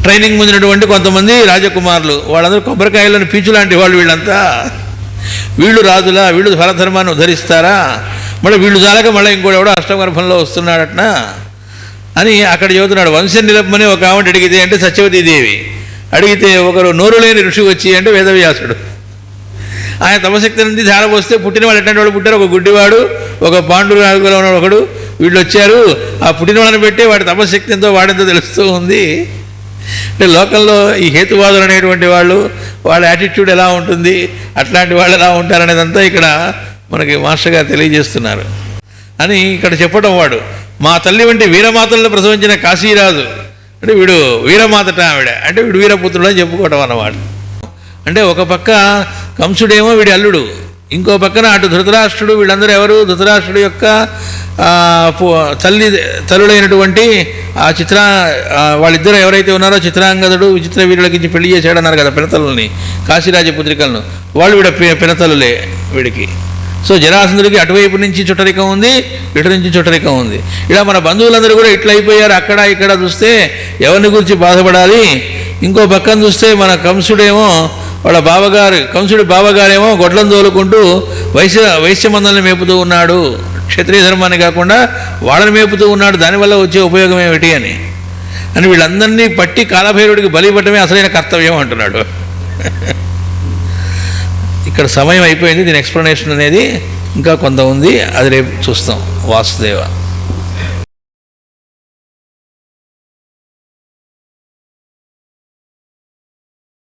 ట్రైనింగ్ పొందినటువంటి కొంతమంది రాజకుమారులు, వాళ్ళందరూ కొబ్బరికాయలను పీచు లాంటి వాళ్ళు. వీళ్ళు రాజులా? వీళ్ళు ఫలధర్మాన్ని ఉద్ధరిస్తారా? మళ్ళీ వీళ్ళు చాలక మళ్ళీ ఇంకోటి ఎవడో అష్టమగర్భంలో వస్తున్నాడట అని అక్కడ చెబుతున్నాడు. వంశం నిలపమని ఒక ఆవిడ అడిగితే, అంటే సత్యవతీదేవి అడిగితే, ఒకరు నోరు లేని ఋషి వచ్చి, అంటే వేదవ్యాసుడు, ఆయన తపశక్తి నుండి ధారపోస్తే పుట్టిన వాళ్ళు ఎట్లాంటి వాడు పుట్టారు? ఒక గుడ్డివాడు, ఒక పాండురు నాలుగులో ఉన్నాడు ఒకడు. వీళ్ళు వచ్చారు, ఆ పుట్టిన వాళ్ళని పెట్టి వాడి తపశక్తి ఎంతో వాడెంతో తెలుస్తూ ఉంది. అంటే లోకంలో ఈ హేతువాదులు అనేటువంటి వాళ్ళు, వాళ్ళ యాటిట్యూడ్ ఎలా ఉంటుంది, అట్లాంటి వాళ్ళు ఎలా ఉంటారనేదంతా ఇక్కడ మనకి మాస్టర్ గారు తెలియజేస్తున్నారు అని ఇక్కడ చెప్పడం. వాడు మా తల్లి వంటి వీరమాతలను ప్రసవించిన కాశీరాజు, అంటే వీడు వీరమాతట ఆవిడ, అంటే వీడు వీరపుత్రుడు అని చెప్పుకోవడం అన్నమాట. అంటే ఒక పక్క కంసుడేమో వీడి అల్లుడు, ఇంకో పక్కన అటు ధృతరాష్ట్రుడు, వీళ్ళందరూ ఎవరు? ధృతరాష్ట్రుడు యొక్క తల్లుడైనటువంటి వాళ్ళిద్దరూ ఎవరైతే ఉన్నారో చిత్రాంగదుడు విచిత్ర వీరులకి పెళ్లి చేశాడన్నారు కదా పినతల్లని, కాశీరాజపుత్రికలను, వాళ్ళు పినతల్లులే వీడికి. సో జరాసంధుడికి అటువైపు నుంచి చుట్టరికం ఉంది, ఇటు నుంచి చుట్టరికం ఉంది. ఇలా మన బంధువులందరూ కూడా ఇట్లా అయిపోయారు. అక్కడ ఇక్కడ చూస్తే ఎవరిని గురించి బాధపడాలి. ఇంకో పక్కన చూస్తే మన కంసుడేమో వాళ్ళ బావగారు, కంసుడి బావగారేమో గొడ్లను తోలుకుంటూ వైశ్యమందల్ని మేపుతూ ఉన్నాడు, క్షత్రియ ధర్మాన్ని కాకుండా వాళ్ళని మేపుతూ ఉన్నాడు, దానివల్ల వచ్చే ఉపయోగం ఏమిటి అని వీళ్ళందరినీ పట్టి కాలభైరుడికి బలి ఇవ్వటమే అసలైన కర్తవ్యం అంటున్నాడు. ఇక్కడ సమయం అయిపోయింది. దీని ఎక్స్ప్లెనేషన్ అనేది ఇంకా కొంత ఉంది, అది రేపు చూస్తాం. వాసుదేవ.